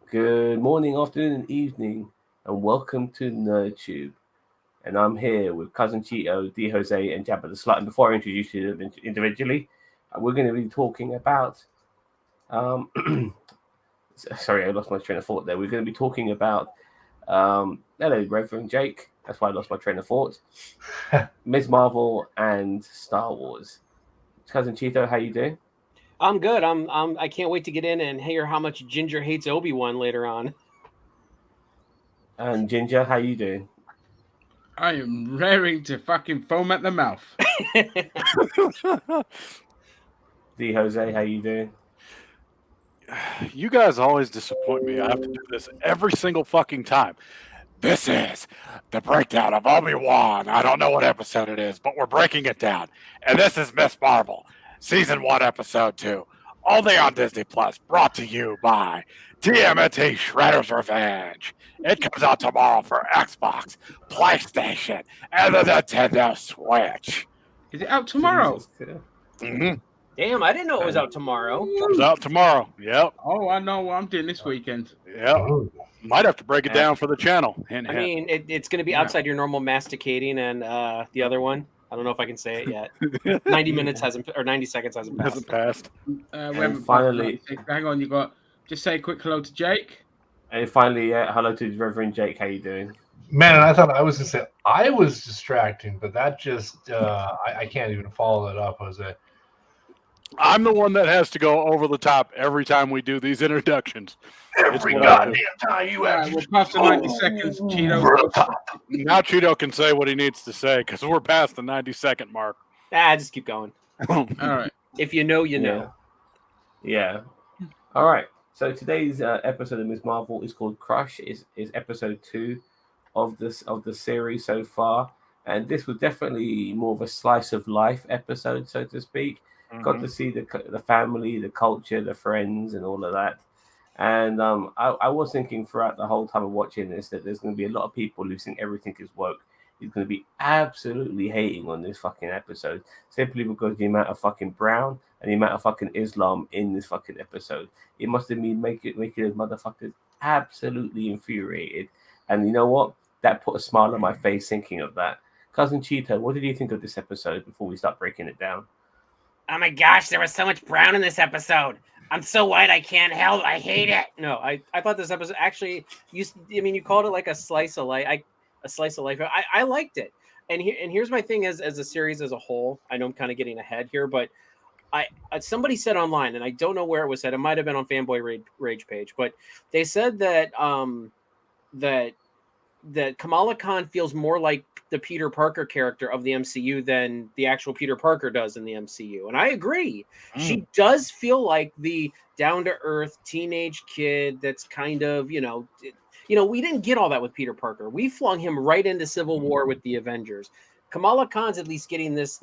Good morning, afternoon, and evening, and welcome to NerdTube. And I'm here with Cousin Cheeto, D Jose, and Jabba the Slut. And before I introduce you individually, we're going to be talking about. Um, sorry, I lost my train of thought there. We're going to be talking about. Hello, Reverend Jake. That's why I lost my train of thought. Ms. Marvel and Star Wars. Cousin Cheeto, how you doing? I'm good. I can't wait to get in and hear how much Ginger hates Obi-Wan later on. And Ginger, how you doing? I am raring to fucking foam at the mouth. D Jose, how you doing? You guys always disappoint me. I have to do this every single fucking time. This is the breakdown of Obi-Wan. I don't know what episode it is, but we're breaking it down. And this is Miss Marvel, Season 1, Episode 2. Only on Disney Plus, brought to you by TMNT Shredder's Revenge. It comes out tomorrow for Xbox, PlayStation, and the Nintendo Switch. Is it out tomorrow? Mm-hmm. Damn, I didn't know it was out tomorrow. Comes out tomorrow. Yep. Oh, I know what I'm doing this weekend. Yep. Might have to break it down for the channel. Hint, I hint. mean, it's going to be outside your normal masticating, and the other one, I don't know if I can say it yet. 90 minutes hasn't, or 90 seconds hasn't passed. Hasn't passed. We haven't finally, hang on. You got just say a quick hello to Jake. And finally, hello to Reverend Jake. How you doing? Man, I thought I was gonna say I was distracting, but that just I can't even follow that up, Jose. I'm the one that has to go over the top every time we do these introductions. Every goddamn time you have We're past the 90 seconds, Cheeto. Now Cheeto can say what he needs to say because we're past the 90-second mark. Just keep going. All right. If you know, you know. Yeah. All right. So today's episode of Ms. Marvel is called Crush. Is episode 2 of the series so far, and this was definitely more of a slice of life episode, so to speak. Got to see the family, the culture, the friends, and all of that. And I was thinking throughout the whole time of watching this that there's going to be a lot of people who think everything is woke. He's going to be absolutely hating on this fucking episode simply because the amount of fucking brown and the amount of fucking Islam in this fucking episode. It must have been making those motherfuckers absolutely infuriated. And you know what? That put a smile on my face thinking of that. Cousin Cheetah, what did you think of this episode before we start breaking it down? Oh my gosh, there was so much brown in this episode. I'm so white I can't help. I hate it. No, I thought this episode actually. You called it like a slice of life. A slice of life. I liked it. And here's my thing as a series as a whole. I know I'm kind of getting ahead here, but somebody said online, and I don't know where it was said. It might have been on Fanboy Rage page, but they said that that Kamala Khan feels more like the Peter Parker character of the MCU than the actual Peter Parker does in the MCU. And I agree. She does feel like the down-to-earth teenage kid that's kind of, we didn't get all that with Peter Parker. We flung him right into Civil War with the Avengers. Kamala Khan's at least getting this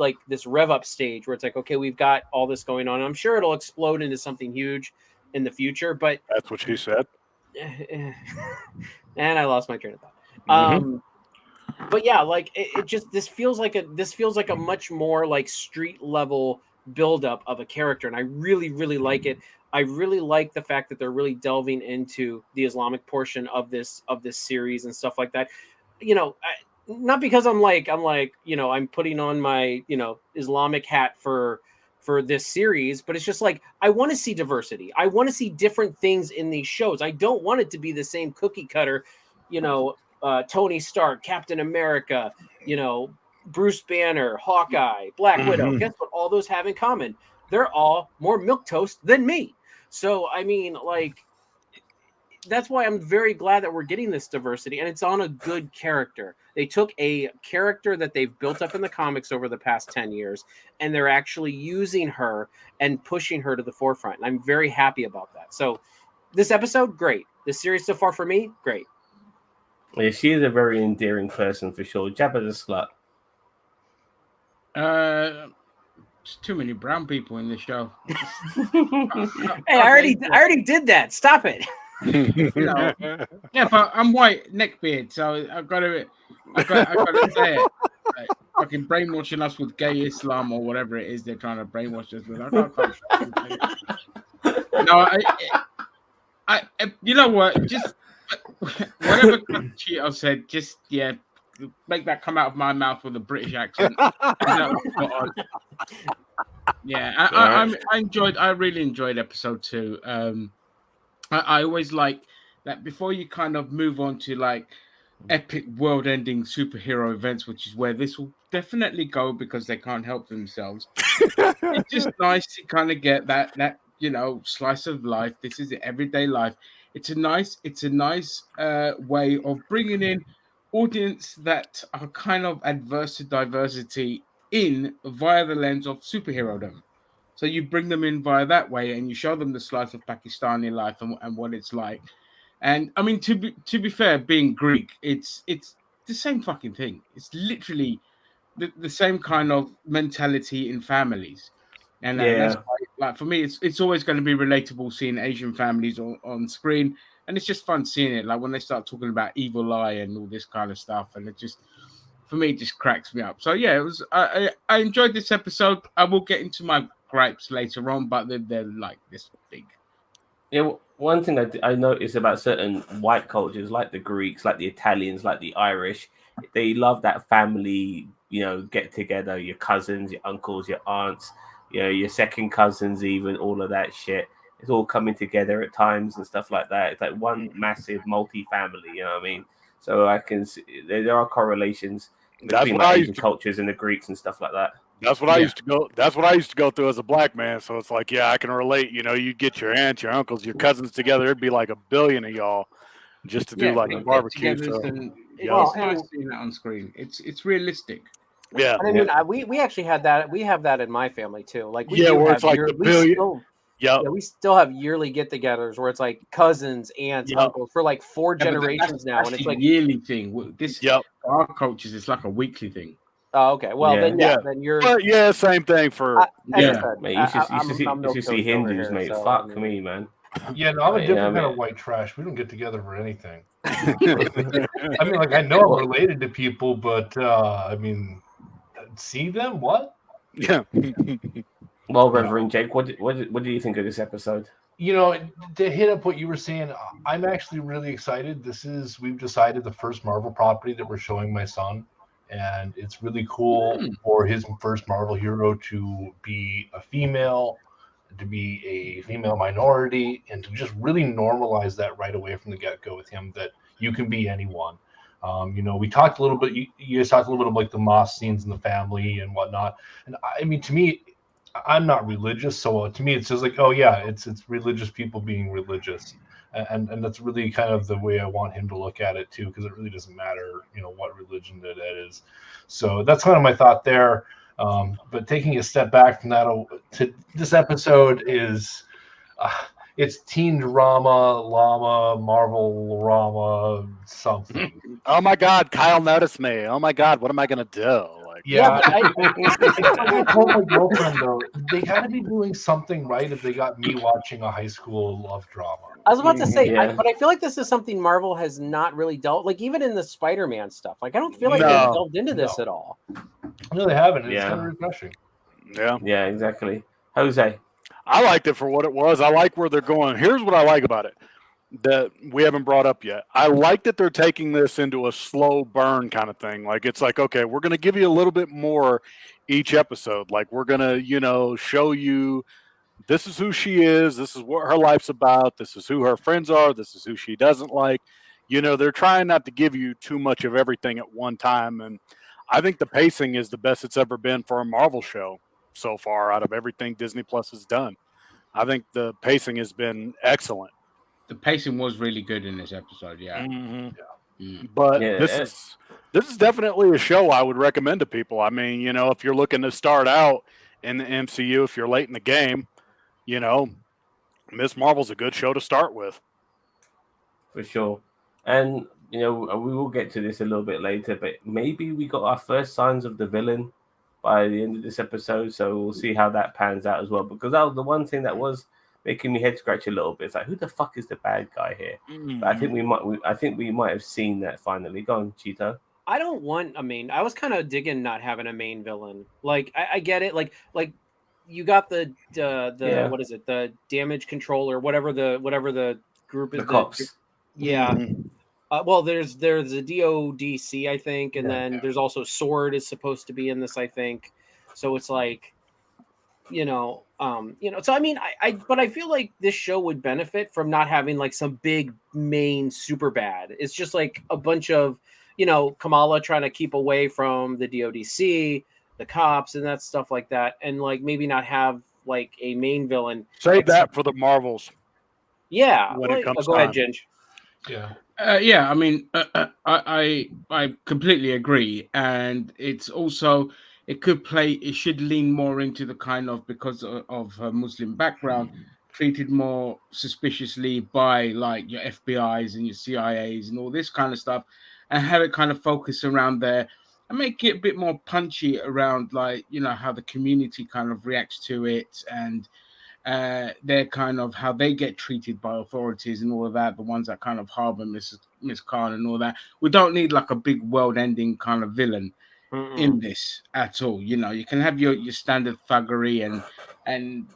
rev up stage where it's like, okay, we've got all this going on. I'm sure it'll explode into something huge in the future, but That's what she said. And I lost my train of thought. But yeah, like it just this feels like a much more like street level buildup of a character, and I really, really like it. I really like the fact that they're really delving into the Islamic portion of this series and stuff like that. Not because I'm putting on my Islamic hat for this series, but it's just like I want to see diversity. I want to see different things in these shows. I don't want it to be the same cookie cutter, Tony Stark, Captain America, Bruce Banner, Hawkeye, Black Widow. Guess what all those have in common? They're all more milquetoast than me. So, I mean, that's why I'm very glad that we're getting this diversity, and it's on a good character. They took a character that they've built up in the comics over the past 10 years, and they're actually using her and pushing her to the forefront. And I'm very happy about that. So this episode, great. This series so far for me, great. Yeah, she is a very endearing person for sure. Jabba the Slut. There's too many brown people in this show. Hey, I already did that. Stop it. Yeah, but I'm white, neckbeard, so I've got to say it. Like, fucking brainwashing us with gay Islam or whatever it is they're trying to brainwash us with. I can't. No, You know what? Just whatever Cheeto said, just make that come out of my mouth with a British accent. Yeah, I really enjoyed episode 2. I always like that before you kind of move on to like epic world-ending superhero events, which is where this will definitely go because they can't help themselves. It's just nice to kind of get that slice of life. This is everyday life. It's a nice way of bringing in audience that are kind of adverse to diversity in via the lens of superherodom. So you bring them in via that way, and you show them the slice of Pakistani life and what it's like. And I mean, to be fair, being Greek, it's the same fucking thing. It's literally the same kind of mentality in families, and that's why, like for me, it's always going to be relatable seeing Asian families on screen, and it's just fun seeing it. Like when they start talking about evil eye and all this kind of stuff, and it just, for me, it just cracks me up. So yeah, it was. I enjoyed this episode. I will get into my gripes later on, but they're like this big. Yeah, one thing I noticed about certain white cultures, like the Greeks, like the Italians, like the Irish, they love that family, get together, your cousins, your uncles, your aunts, your second cousins, even all of that shit. It's all coming together at times and stuff like that. It's like one massive multi-family, you know what I mean? So I can see there are correlations between like Asian cultures and the Greeks and stuff like that. That's what I used to go. That's what I used to go through as a black man. So it's like, I can relate. You get your aunts, your uncles, your cousins together. It'd be like a billion of y'all just to do like a barbecue. So, it's nice seeing that on screen. It's realistic. Yeah, and I mean, we actually had that. We have that in my family too. Like where it's like the billion. We still have yearly get-togethers where it's like cousins, aunts, uncles for like 4 generations now, and it's like a yearly thing. This for our cultures, it's like a weekly thing. Oh, okay. Well, then you're. But same thing for. Mate, you should see Hindus, mate. So, fuck me, man. Yeah, no, I'm a different kind of white trash. We don't get together for anything. I mean, like I know I'm related to people, but I mean, see them? What? Yeah. Well, Reverend Jake, what do you think of this episode? To hit up what you were saying, I'm actually really excited. We've decided the first Marvel property that we're showing my son. And it's really cool for his first Marvel hero to be a female, to be a female minority, and to just really normalize that right away from the get-go with him, that you can be anyone. We talked a little bit, you guys talked a little bit of like the Moss scenes in the family and whatnot. And I mean, to me, I'm not religious, so to me, it's just like, it's religious people being religious. And that's really kind of the way I want him to look at it too, because it really doesn't matter, what religion that is. So that's kind of my thought there. But taking a step back from that, this episode is it's teen drama, llama, Marvel drama, something. Oh my God, Kyle noticed me. Oh my God, what am I gonna do? I told my girlfriend though, they got to be doing something right if they got me watching a high school love drama. I was about to say, but I feel like this is something Marvel has not really dealt, like even in the Spider-Man stuff. Like I don't feel like they've delved into this at all. No, they haven't. It's kind of refreshing. Yeah, exactly. Jose, I liked it for what it was. I like where they're going. Here's what I like about it that we haven't brought up yet. I like that they're taking this into a slow burn kind of thing. Like it's like, okay, we're going to give you a little bit more each episode. Like we're going to, show you this is who she is. This is what her life's about. This is who her friends are. This is who she doesn't like. They're trying not to give you too much of everything at one time. And I think the pacing is the best it's ever been for a Marvel show so far out of everything Disney Plus has done. I think the pacing has been excellent. The pacing was really good in this episode, But this is definitely a show I would recommend to people. I mean, if you're looking to start out in the MCU, if you're late in the game, Miss Marvel's a good show to start with. For sure. And, we will get to this a little bit later, but maybe we got our first signs of the villain by the end of this episode, so we'll see how that pans out as well. Because that was the one thing that was making me head scratch a little bit. It's like, who the fuck is the bad guy here? But I think we might have seen that finally. Go on, Cheeto. I don't want a main. I was kind of digging not having a main villain. Like I get it. Like you got the what is it? The damage control or whatever the group is the cops. Yeah. Mm-hmm. Well, there's a DODC, I think, and then there's also Sword is supposed to be in this, I think. So it's like, So I mean, but I feel like this show would benefit from not having like some big main super bad. It's just like a bunch of, Kamala trying to keep away from the DODC, the cops, and that stuff like that, and like maybe not have like a main villain. Save that for the Marvels. Yeah, when it comes go ahead, time. Ginge. Yeah. Yeah, I mean, I completely agree, and it's also it should lean more into the kind of, because of her Muslim background, treated more suspiciously by like your FBI's and your CIA's and all this kind of stuff, and have it kind of focus around there and make it a bit more punchy around like how the community kind of reacts to it, and their kind of how they get treated by authorities and all of that, the ones that kind of harbor Miss Khan and all that. We don't need like a big world-ending kind of villain in this at all. You can have your standard thuggery, and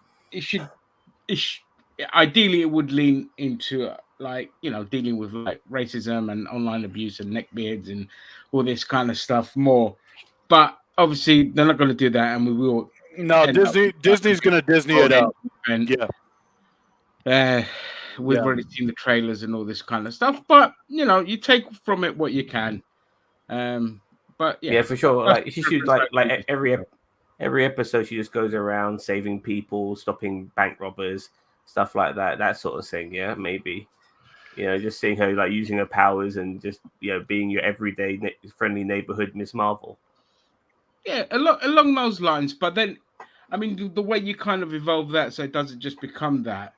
ideally it would lean into like dealing with like racism and online abuse and neckbeards and all this kind of stuff more. But obviously they're not going to do that, and we will. No, Disney's going to Disney it up. And yeah. We've already seen the trailers and all this kind of stuff, but you take from it what you can. But yeah, for sure. Like she should like every episode, she just goes around saving people, stopping bank robbers, stuff like that, that sort of thing. Yeah, maybe. Just seeing her like using her powers and just being your everyday friendly neighborhood Miss Marvel. Yeah, along those lines. But then, I mean, the way you kind of evolve that so it doesn't just become that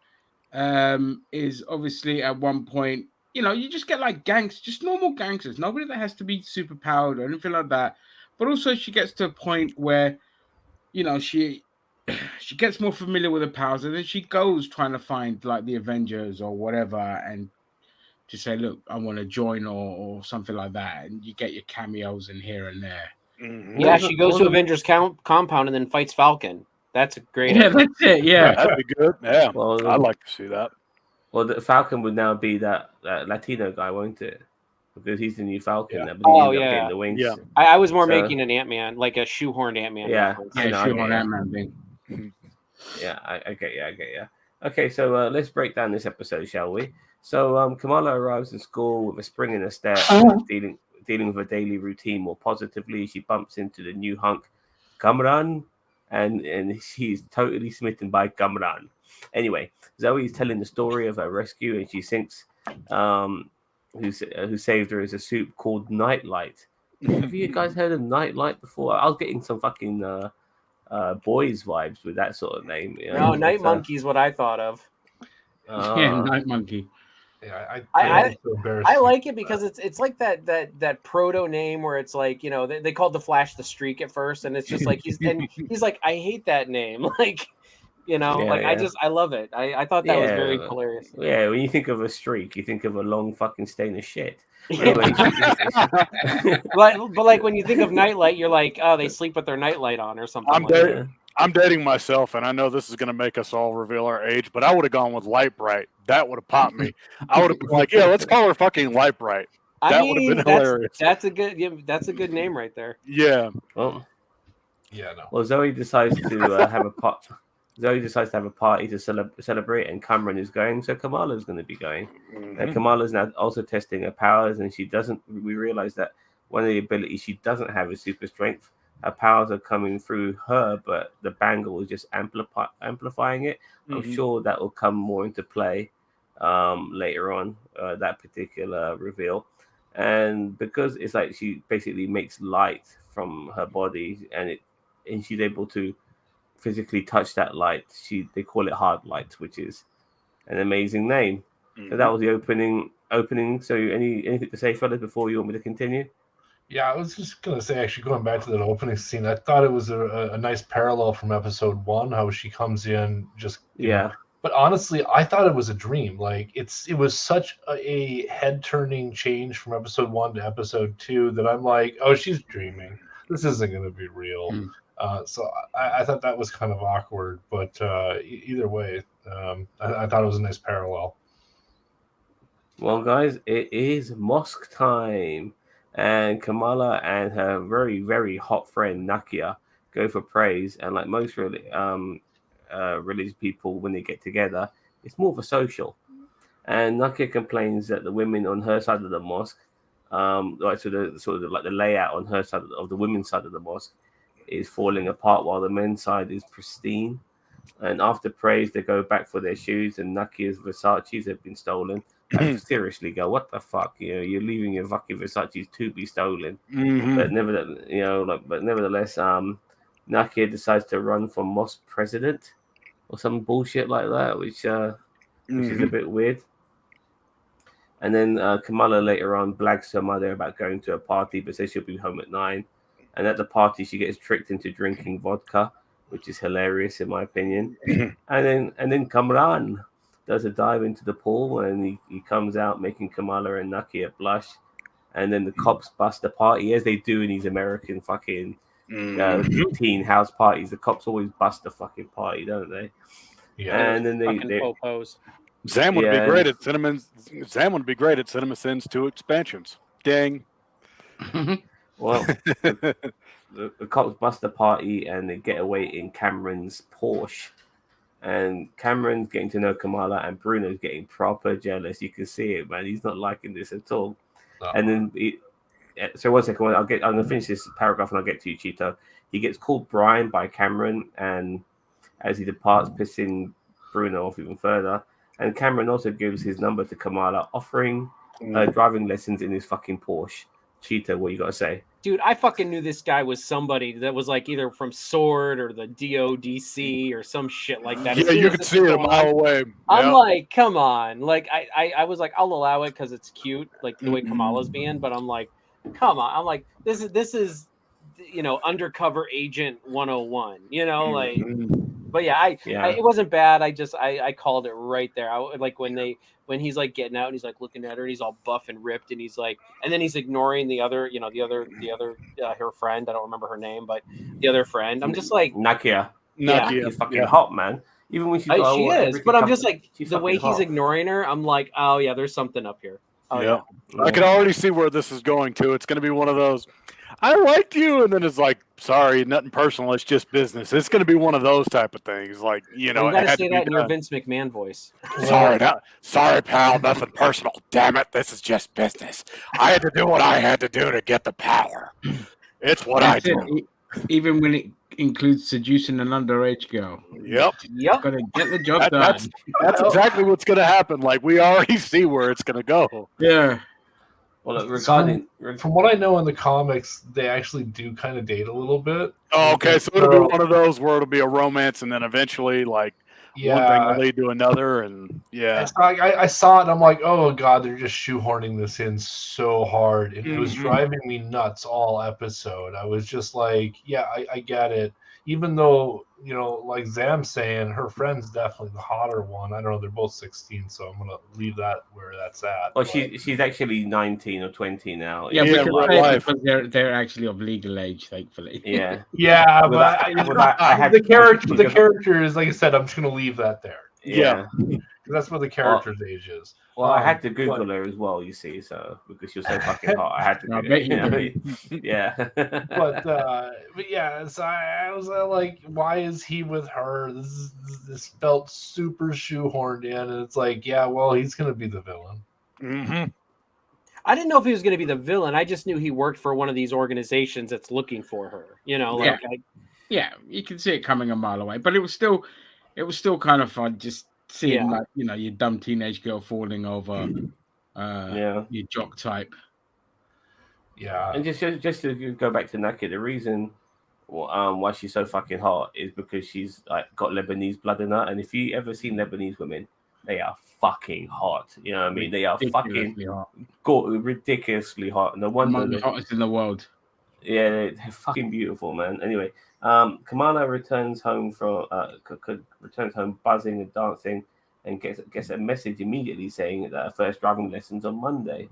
is obviously at one point, you just get like just normal gangsters, nobody that has to be super powered or anything like that. But also she gets to a point where, she gets more familiar with her powers, and then she goes trying to find like the Avengers or whatever, and to say, look, I want to join or something like that. And you get your cameos in here and there. Mm-hmm. Yeah, she goes to Avengers compound and then fights Falcon. That's a great. Yeah, that's it. Yeah, that'd be good. Yeah, well, I'd like to see that. Well, the Falcon would now be that Latino guy, won't it? Because he's the new Falcon. Yeah. But he ended up getting the wings. Yeah. I was more making an Ant-Man, like a shoehorned Ant-Man. Yeah, shoehorned Ant-Man thing. Yeah, I get you. Okay, so let's break down this episode, shall we? So Kamala arrives in school with a spring in her step, dealing with her daily routine more positively. She bumps into the new hunk, Kamran, and she's totally smitten by Kamran. Anyway, Zoe is telling the story of her rescue, and she thinks who saved her is a soup called Nightlight. Have you guys heard of Nightlight before? I was getting some fucking boys vibes with that sort of name. No, Night Monkey is what I thought of. Yeah, Night Monkey. Yeah, I like it because it's like that proto name where it's like they called the Flash the Streak at first, and it's just like he's like, I hate that name, like I love it. I thought that was very hilarious. Yeah, when you think of a streak, you think of a long fucking stain of shit. Anyway, but like when you think of Nightlight, you're like, oh, they sleep with their nightlight on or something. I'm dating myself, and I know this is going to make us all reveal our age, but I would have gone with Light Bright. That would have popped me. I would have been like, yeah, let's call her fucking Light Bright. That would have been hilarious. That's a good name right there. Yeah. Well, no. Well, Zoe decides to have a pot. Zoe decides to have a party to celebrate, and Cameron is going, so Kamala's going to be going. Mm-hmm. And Kamala's now also testing her powers, and we realize that one of the abilities she doesn't have is super strength. Her powers are coming through her, but the bangle is just amplifying it. I'm sure that will come more into play later on, that particular reveal. And because it's like she basically makes light from her body, and she's able to physically touch that light. They call it hard light, which is an amazing name. So that was the opening. So anything to say, fellas, before you want me to continue? Yeah, I was just gonna say, actually, going back to that opening scene, I thought it was a nice parallel from episode 1, how she comes in just know. But honestly, I thought it was a dream. Like it was such a head turning change from episode 1 to episode 2 that I'm like, oh, she's dreaming. This isn't gonna be real. So I thought that was kind of awkward, but either way, I thought it was a nice parallel. Well, guys, it is mosque time, and Kamala and her very, very hot friend Nakia go for praise. And like most religious people, when they get together, it's more of a social. And Nakia complains that the women on her side of the mosque, like so the sort of like the layout on her side of the women's side of the mosque, is falling apart while the men's side is pristine. And after praise, they go back for their shoes, and Nakia's Versace's have been stolen. Like, seriously, girl, what the fuck? You know, you're leaving your fucking Versace's to be stolen. But nevertheless, Nakia decides to run for mosque president or some bullshit like that, which is a bit weird. And then Kamala later on blags her mother about going to a party, but says she'll be home at 9. And at the party, she gets tricked into drinking vodka, which is hilarious in my opinion. and then Kamran does a dive into the pool, and he comes out making Kamala and Nakia blush. And then the cops bust the party, as they do in these American fucking teen house parties. The cops always bust the fucking party, don't they? Yeah. And then they popos. Zam would be great at cinnamon. Zam would be great at Cinema Sins 2 expansions. Dang. Well, the cops bust the party and they get away in Cameron's Porsche. And Cameron's getting to know Kamala, and Bruno's getting proper jealous. You can see it, man. He's not liking this at all. No. And then, so 1 second, I'm gonna finish this paragraph and I'll get to you, Cheeto. He gets called Brian by Cameron, and as he departs, pissing Bruno off even further. And Cameron also gives his number to Kamala, offering driving lessons in his fucking Porsche. Cheetah, what you got to say? Dude, I fucking knew this guy was somebody that was like either from Sword or the DODC or some shit like that. Yeah, you could see it a mile away. I'm like, come on. Like, I was like, I'll allow it because it's cute, like the way Kamala's being, but I'm like, come on. I'm like, this is you know, undercover agent 101, you know, like. But yeah, it wasn't bad. I called it right there. Like when he's like getting out and he's like looking at her and he's all buff and ripped and he's like, and then he's ignoring the other her friend. I don't remember her name, but the other friend. I'm just like Nakia. Yeah, she's fucking hot, man. Even when she's she is, but I'm just like the way he's ignoring her. I'm like, oh yeah, there's something up here. Oh, yeah. I can already see where this is going to. It's going to be one of those, I liked you, and then it's like, sorry, nothing personal. It's just business. It's going to be one of those type of things. Like, you know, you got to say that in your Vince McMahon voice. Sorry, pal, nothing personal. Damn it, this is just business. I had to do what I had to do to get the power. It's what I do. Even when it includes seducing an underage girl. Yep. Got to get the job done. That's exactly what's going to happen. Like, we already see where it's going to go. Yeah. Well, from what I know in the comics, they actually do kind of date a little bit. Oh, okay, so it'll be one of those where it'll be a romance, and then eventually, like, one thing will lead to another, and I saw it, and I'm like, oh god, they're just shoehorning this in so hard. It was driving me nuts all episode. I was just like, yeah, I get it. Even though, you know, like Zam's saying, her friend's definitely the hotter one. I don't know, they're both 16, so I'm gonna leave that where that's at. Well, she's actually 19 or 20 now. Yeah, because they're actually of legal age, thankfully. Yeah. Yeah, but the character is, like I said, I'm just gonna leave that there. Yeah. That's what the character's age is. Well, I had to Google her as well, you see, so because she was so fucking hot, I had to Google her. Yeah. But yeah, so I was like, why is he with her? This felt super shoehorned in, and it's like, yeah, well, he's gonna be the villain. Mm-hmm. I didn't know if he was going to be the villain. I just knew he worked for one of these organizations that's looking for her. You know, like you can see it coming a mile away, but it was still kind of fun just seeing like, you know, your dumb teenage girl falling over your jock type. Yeah. And just to go back to Nakia, the reason why she's so fucking hot is because she's like got Lebanese blood in her. And if you ever seen Lebanese women, they are fucking hot. You know what I mean? They are fucking ridiculously hot. No wonder among the hottest in the world. Yeah, they're fucking beautiful, man. Anyway, Kamala returns home buzzing and dancing, and gets a message immediately saying that her first driving lessons on Monday.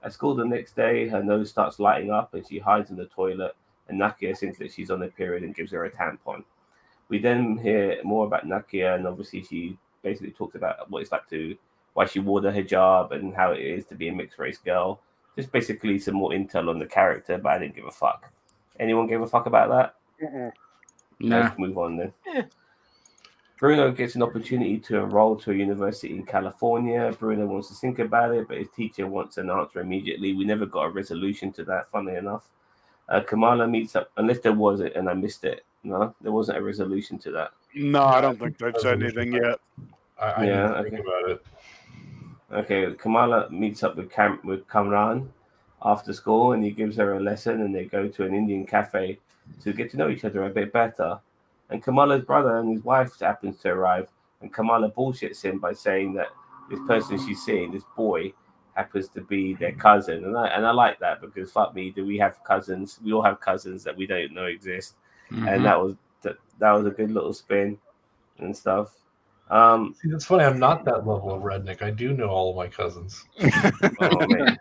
At school the next day, her nose starts lighting up and she hides in the toilet, and Nakia thinks that she's on her period and gives her a tampon. We then hear more about Nakia, and obviously she basically talks about what it's like to why she wore the hijab and how it is to be a mixed race girl. Just basically some more intel on the character, but I didn't give a fuck. Anyone give a fuck about that? Nah. Let's move on then. Bruno gets an opportunity to enroll to a university in California. Bruno wants to think about it, but his teacher wants an answer immediately. We never got a resolution to that, funnily enough. Kamala meets up, unless there was it and I missed it. No, there wasn't a resolution to that. No, I don't think they've said anything yet. I didn't think about it. Okay, Kamala meets up with Kamran after school, and he gives her a lesson, and they go to an Indian cafe to get to know each other a bit better. And Kamala's brother and his wife happens to arrive, and Kamala bullshits him by saying that this person she's seeing, this boy, happens to be their cousin. And I like that, because fuck me, do we have cousins? We all have cousins that we don't know exist. And that was a good little spin and stuff. See, that's funny. I'm not that level of redneck. I do know all of my cousins. Oh, man.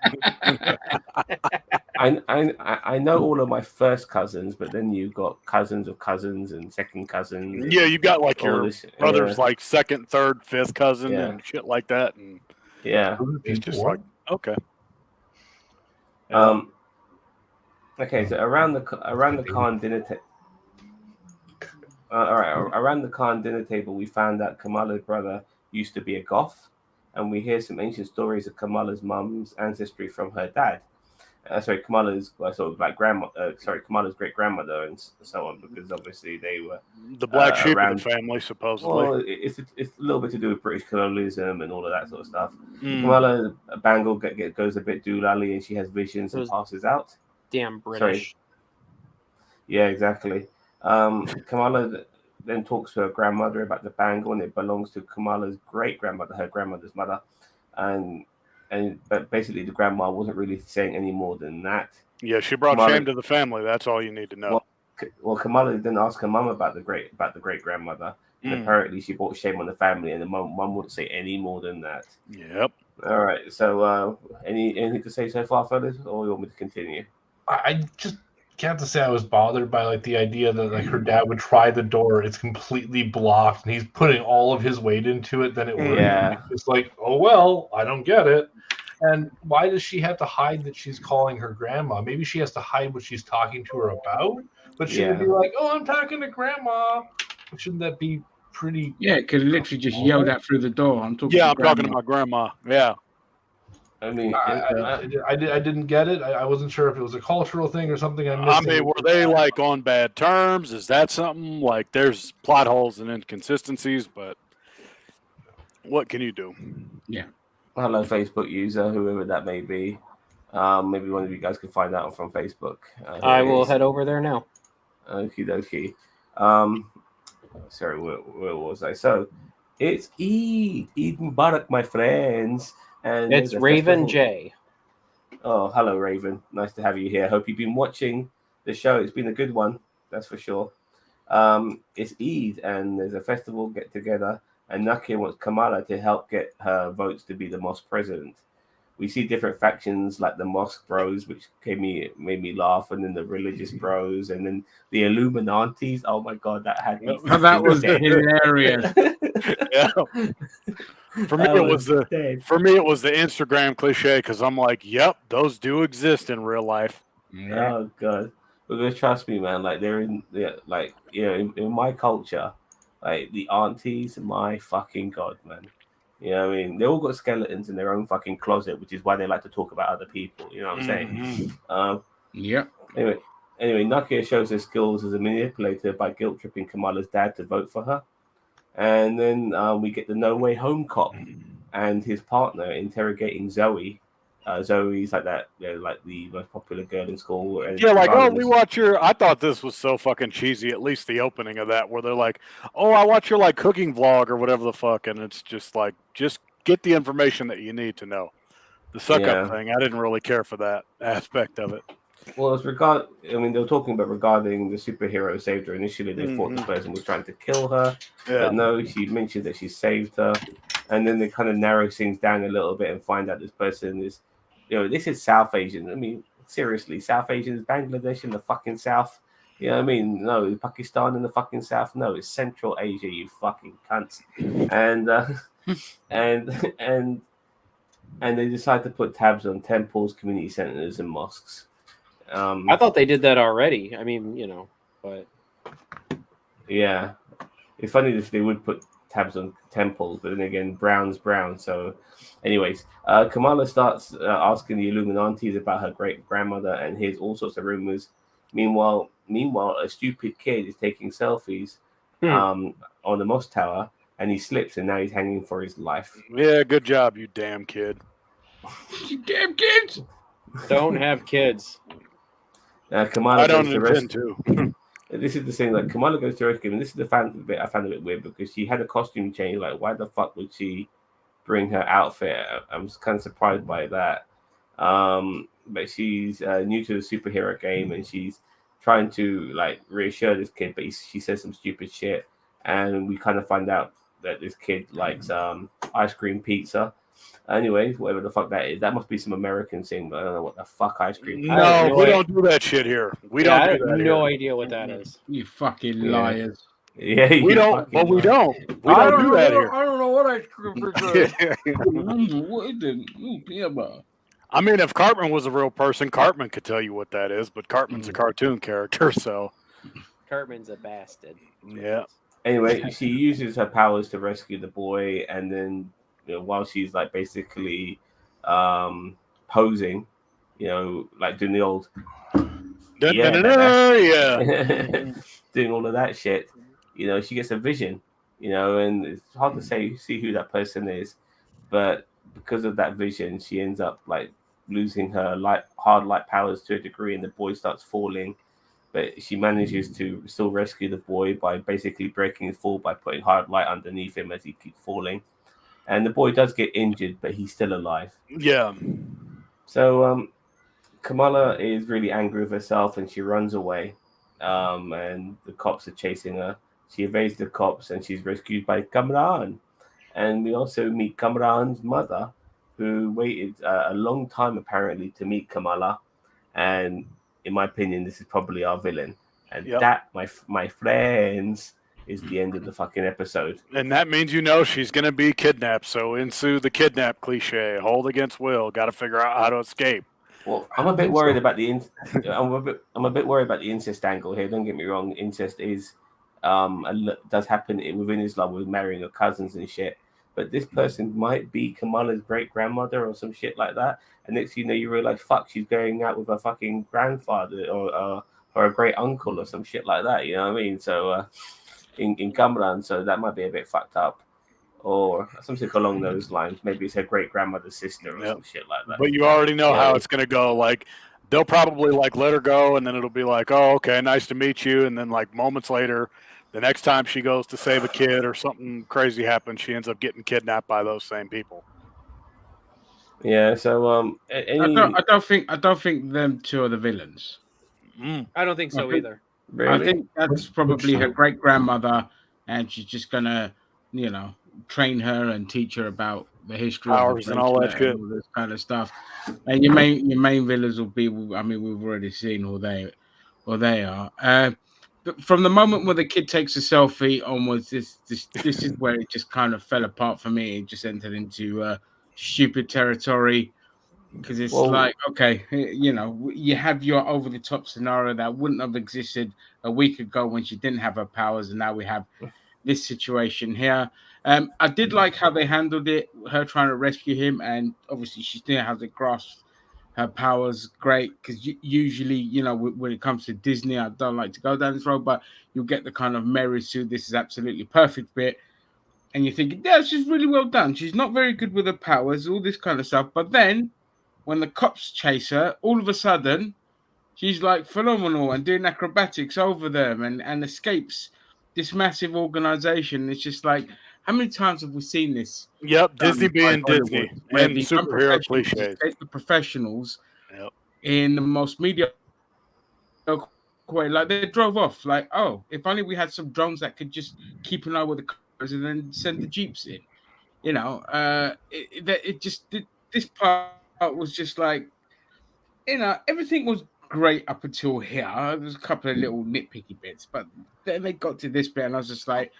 I know all of my first cousins, but then you've got cousins of cousins and second cousins. Yeah, you got like your brother's yeah. like second, third, fifth cousin Yeah. and shit like that. And Yeah. it's just like, okay. Okay, so around the Khan dinner table. Around the Khan dinner table, we found out Kamala's brother used to be a goth, and we hear some ancient stories of Kamala's mum's ancestry from her dad. Kamala's sort of like Kamala's great grandmother and so on, because obviously they were the black sheep of the family, supposedly. Well, it's a little bit to do with British colonialism and all of that sort of stuff. Kamala Bangle goes a bit doolally, and she has visions and passes out. Damn British. Sorry. Yeah, exactly. Kamala then talks to her grandmother about the bangle, and it belongs to Kamala's great grandmother, her grandmother's mother, but basically the grandma wasn't really saying any more than that. Yeah, she brought shame to the family. That's all you need to know. Well, Kamala then asked her mum about the great grandmother, and apparently she brought shame on the family, and the mum wouldn't say any more than that. Yep. All right. So, anything to say so far, fellas, or you want me to continue? I just have to say I was bothered by like the idea that like her dad would try the door, it's completely blocked, and he's putting all of his weight into it. Then it works. Yeah. It's like, oh well, I don't get it. And why does she have to hide that she's calling her grandma? Maybe she has to hide what she's talking to her about. But she would be like, "Oh, I'm talking to grandma." Shouldn't that be pretty? Yeah, it could literally just yell that through the door. I'm talking. Yeah, I'm talking to my grandma. Yeah. I mean, I didn't get it. I wasn't sure if it was a cultural thing or something. I mean, were they like on bad terms? Is that something like there's plot holes and inconsistencies? But what can you do? Yeah. Hello, Facebook user, whoever that may be. Maybe one of you guys can find out from Facebook. I will head over there now. Okie dokie. Sorry, where was I? So, it's Eid Mubarak, my friends. And it's Raven J. Oh, hello, Raven. Nice to have you here. Hope you've been watching the show. It's been a good one, that's for sure. It's Eid, and there's a festival get together, and Nakia wants Kamala to help get her votes to be the mosque president. We see different factions like the mosque bros, which made me laugh, and then the religious bros, and then the Illuminatis. Oh my god, that had me. That was hilarious. Yeah. For me, it was the Instagram cliche, because I'm like, yep, those do exist in real life. Yeah. Oh god, but trust me, man. Like they're in my culture, like the aunties, my fucking god, man. You know what I mean? They all got skeletons in their own fucking closet, which is why they like to talk about other people. You know what I'm saying? Yeah. Anyway, Nakia shows her skills as a manipulator by guilt tripping Kamala's dad to vote for her. And then we get the No Way Home cop and his partner interrogating Zoe. Zoe's like that, like the most popular girl in school. And yeah, like, oh, we watch your. I thought this was so fucking cheesy. At least the opening of that, where they're like, "Oh, I watch your like cooking vlog or whatever the fuck," and it's just like, just get the information that you need to know. The suck up thing, I didn't really care for that aspect of it. Well, they were talking about regarding the superhero saved her. Initially, they thought the person was trying to kill her, but no, she mentioned that she saved her, and then they kind of narrow things down a little bit and find out this person is, this is South Asian. I mean, seriously, South Asians, Bangladesh in the fucking South. You know what I mean? No, Pakistan in the fucking south. No, it's Central Asia. You fucking cunts. And and and and they decide to put tabs on temples, community centers, and mosques. I thought they did that already. I mean, you know, but yeah, it's funny if they would put tabs on temples, but then again, brown's brown. So, anyways, Kamala starts asking the Illuminantes about her great grandmother and hears all sorts of rumors. Meanwhile, a stupid kid is taking selfies on the mosque tower, and he slips, and now he's hanging for his life. Yeah, good job, you damn kid. You damn kids! don't have kids. Kamala I don't goes to intend to. This is the thing, like Kamala goes to rescue him, and this is the bit I found a bit weird because she had a costume change. Like, why the fuck would she bring her outfit? I'm just kind of surprised by that. But she's new to the superhero game, and she's trying to like reassure this kid, but she says some stupid shit, and we kind of find out that this kid likes ice cream pizza. Anyway, whatever the fuck that is, that must be some American thing, but I don't know what the fuck ice cream. No, we don't do that shit here. We don't do that. No here. idea what that is. You fucking liars. Yeah, We don't. But we don't. We don't do that here. I don't know what ice cream I mean, if Cartman was a real person, Cartman could tell you what that is. But Cartman's a cartoon character, so Cartman's a bastard. yeah. Anyway, she uses her powers to rescue the boy, and then while she's like basically posing, like doing the old doing all of that shit, she gets a vision, and it's hard to see who that person is, but because of that vision, she ends up like losing her hard light powers to a degree, and the boy starts falling. But she manages to still rescue the boy by basically breaking his fall by putting hard light underneath him as he keeps falling. And the boy does get injured, but he's still alive. Yeah. So Kamala is really angry with herself, and she runs away. And the cops are chasing her. She evades the cops, and she's rescued by Kamran. And we also meet Kamran's mother, who waited a long time apparently to meet Kamala. And in my opinion, this is probably our villain. And that, my friends, is the end of the fucking episode. And that means she's going to be kidnapped. So ensue the kidnap cliche. Hold against will. Got to figure out how to escape. Well, I'm a bit worried about the I'm a bit worried about the incest angle here. Don't get me wrong. Incest is does happen within Islam with marrying your cousins and shit. But this person might be Kamala's great grandmother or some shit like that. And next thing you realize, fuck, she's going out with her fucking grandfather or a great uncle or some shit like that. You know what I mean? So in Kamran, so that might be a bit fucked up, or something along those lines. Maybe it's her great grandmother's sister or some shit like that. But you already know how it's going to go. Like they'll probably like let her go, and then it'll be like, oh, okay, nice to meet you, and then like moments later. The next time she goes to save a kid or something crazy happens, she ends up getting kidnapped by those same people. Yeah, so I don't think them two are the villains. I don't think so either. Really? I think that's probably her great grandmother, and she's just gonna, train her and teach her about the history powers of and all that shit, all this kind of stuff. And your main villains will be, I mean, we've already seen who they are. But from the moment where the kid takes a selfie onwards, this is where it just kind of fell apart for me. It just entered into stupid territory, because it's like, okay, you have your over the top scenario that wouldn't have existed a week ago when she didn't have her powers, and now we have this situation here. I did like how they handled it, her trying to rescue him, and obviously she still hasn't grasped her powers great, because usually, when it comes to Disney, I don't like to go down this road, but you'll get the kind of Mary Sue, this is absolutely perfect bit, and you're thinking, yeah, she's really well done. She's not very good with her powers, all this kind of stuff, but then when the cops chase her, all of a sudden, she's like phenomenal and doing acrobatics over them and escapes this massive organization. It's just like, how many times have we seen this? Yep, Disney being Disney and superhero cliches. Take the professionals in the most mediocre way. Like they drove off. Like, oh, if only we had some drones that could just keep an eye with the cars and then send the jeeps in. This part was just like, everything was great up until here. There's a couple of little nitpicky bits, but then they got to this bit, and I was just like,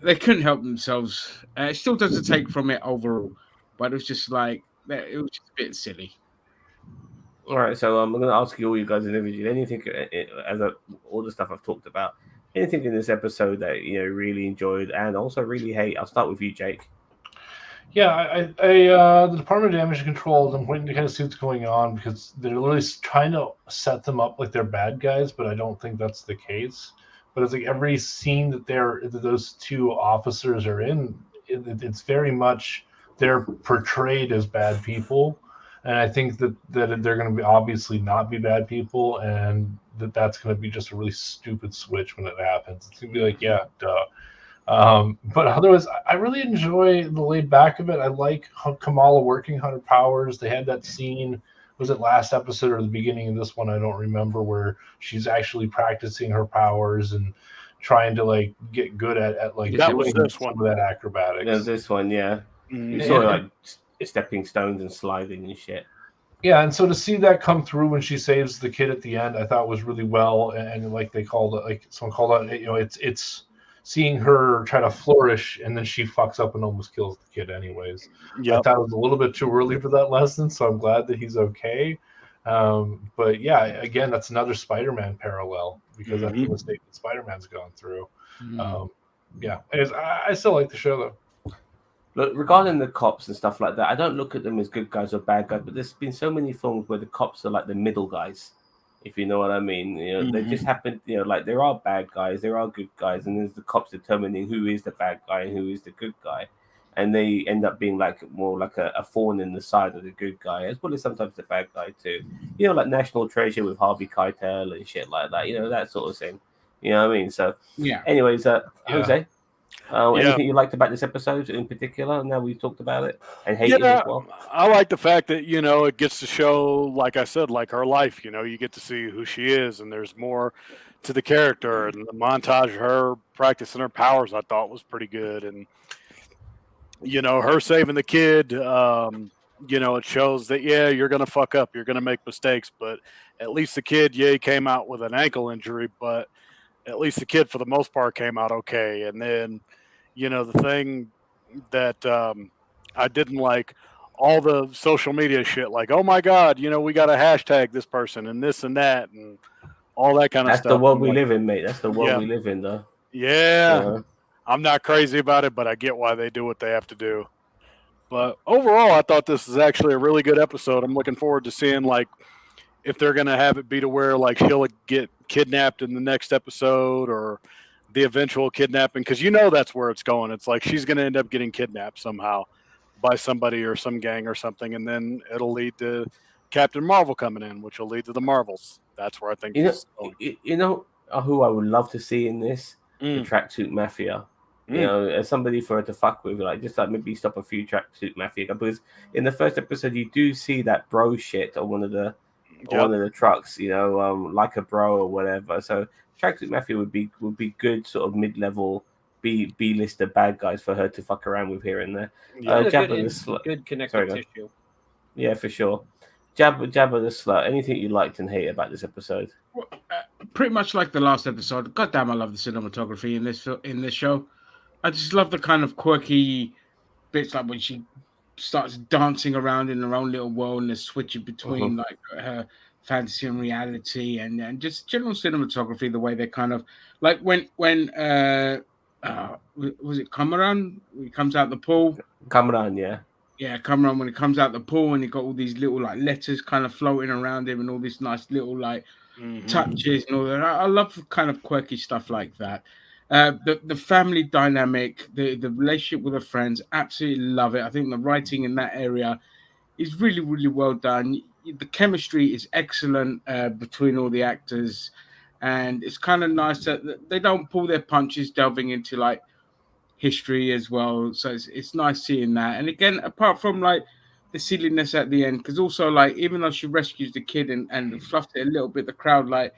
they couldn't help themselves. It still doesn't take from it overall, but it was just like it was just a bit silly. All right, so I'm going to ask you all, you guys individually, anything all the stuff I've talked about, anything in this episode that really enjoyed and also really hate. I'll start with you, Jake. Yeah, the Department of Damage Control, I'm waiting to kind of see what's going on because they're literally trying to set them up like they're bad guys, but I don't think that's the case. But it's like every scene that those two officers are in, it's very much they're portrayed as bad people, and I think that they're going to be obviously not be bad people, and that's going to be just a really stupid switch when it happens. It's going to be like, yeah, duh. But otherwise, I really enjoy the laid back of it. I like Kamala working her powers. They had that scene, was it last episode or the beginning of this one? I don't remember, where she's actually practicing her powers and trying to like get good at like that was doing this some one. of that acrobatics. Yeah, this one, yeah. Mm-hmm. You saw like stepping stones and sliding and shit. Yeah, and so to see that come through when she saves the kid at the end, I thought was really well. And like they called it, like someone called it, it's seeing her try to flourish, and then she fucks up and almost kills the kid anyways. Yep. I thought it was a little bit too early for that lesson, so I'm glad that he's okay. But yeah, again, that's another Spider-Man parallel because that's the mistake that Spider-Man's gone through. Yeah, I still like the show, though. Look, regarding the cops and stuff like that, I don't look at them as good guys or bad guys, but there's been so many films where the cops are like the middle guys, if you know what I mean. They just happen, like there are bad guys, there are good guys, and there's the cops determining who is the bad guy and who is the good guy. And they end up being like more like a thorn in the side of the good guy, as well as sometimes the bad guy too. Like National Treasure with Harvey Keitel and shit like that, that sort of thing. You know what I mean? So, yeah. Anyways, Jose, anything you liked about this episode in particular? Now we've talked about it and hated it as well. I like the fact that it gets to show, like I said, like her life. You get to see who she is, and there's more to the character. And the montage of her practicing her powers, I thought was pretty good. And her saving the kid. It shows that you're gonna fuck up, you're gonna make mistakes, but at least the kid, he came out with an ankle injury, but at least the kid for the most part came out okay. And then, the thing that I didn't like, all the social media shit, like, oh my God, we got to hashtag this person and this and that and all that kind of stuff. That's the world we live in, mate. That's the world we live in, though. Yeah. I'm not crazy about it, but I get why they do what they have to do. But overall, I thought this is actually a really good episode. I'm looking forward to seeing, like, if they're going to have it be to where, like, she'll get kidnapped in the next episode or the eventual kidnapping, because that's where it's going. It's like she's going to end up getting kidnapped somehow by somebody or some gang or something, and then it'll lead to Captain Marvel coming in, which will lead to the Marvels. That's where I think this is going. Who I would love to see in this? The Tracksuit Mafia. As somebody for her to fuck with, like just like maybe stop a few Tracksuit Mafia, because in the first episode you do see that bro shit on one of the trucks, like a bro or whatever. So Tracksuit Mafia would be good, sort of mid-level B-lister bad guys for her to fuck around with here and there. Good connective tissue. Yeah, for sure. Jabba the Slut. Anything you liked and hate about this episode? Well, pretty much like the last episode. Goddamn, I love the cinematography in this show. I just love the kind of quirky bits, like when she starts dancing around in her own little world and the switching between like her fantasy and reality, and just general cinematography. The way they kind of like when was it Cameron? He comes out the pool. Cameron, yeah. Yeah, Cameron, when he comes out the pool and he got all these little like letters kind of floating around him and all these nice little like touches and all that. I love kind of quirky stuff like that. The family dynamic, the relationship with her friends, absolutely love it. I think the writing in that area is really, really well done. The chemistry is excellent between all the actors, and it's kind of nice that they don't pull their punches delving into like history as well. So it's nice seeing that. And again, apart from like the silliness at the end, because also like even though she rescues the kid and fluffs it a little bit, the crowd like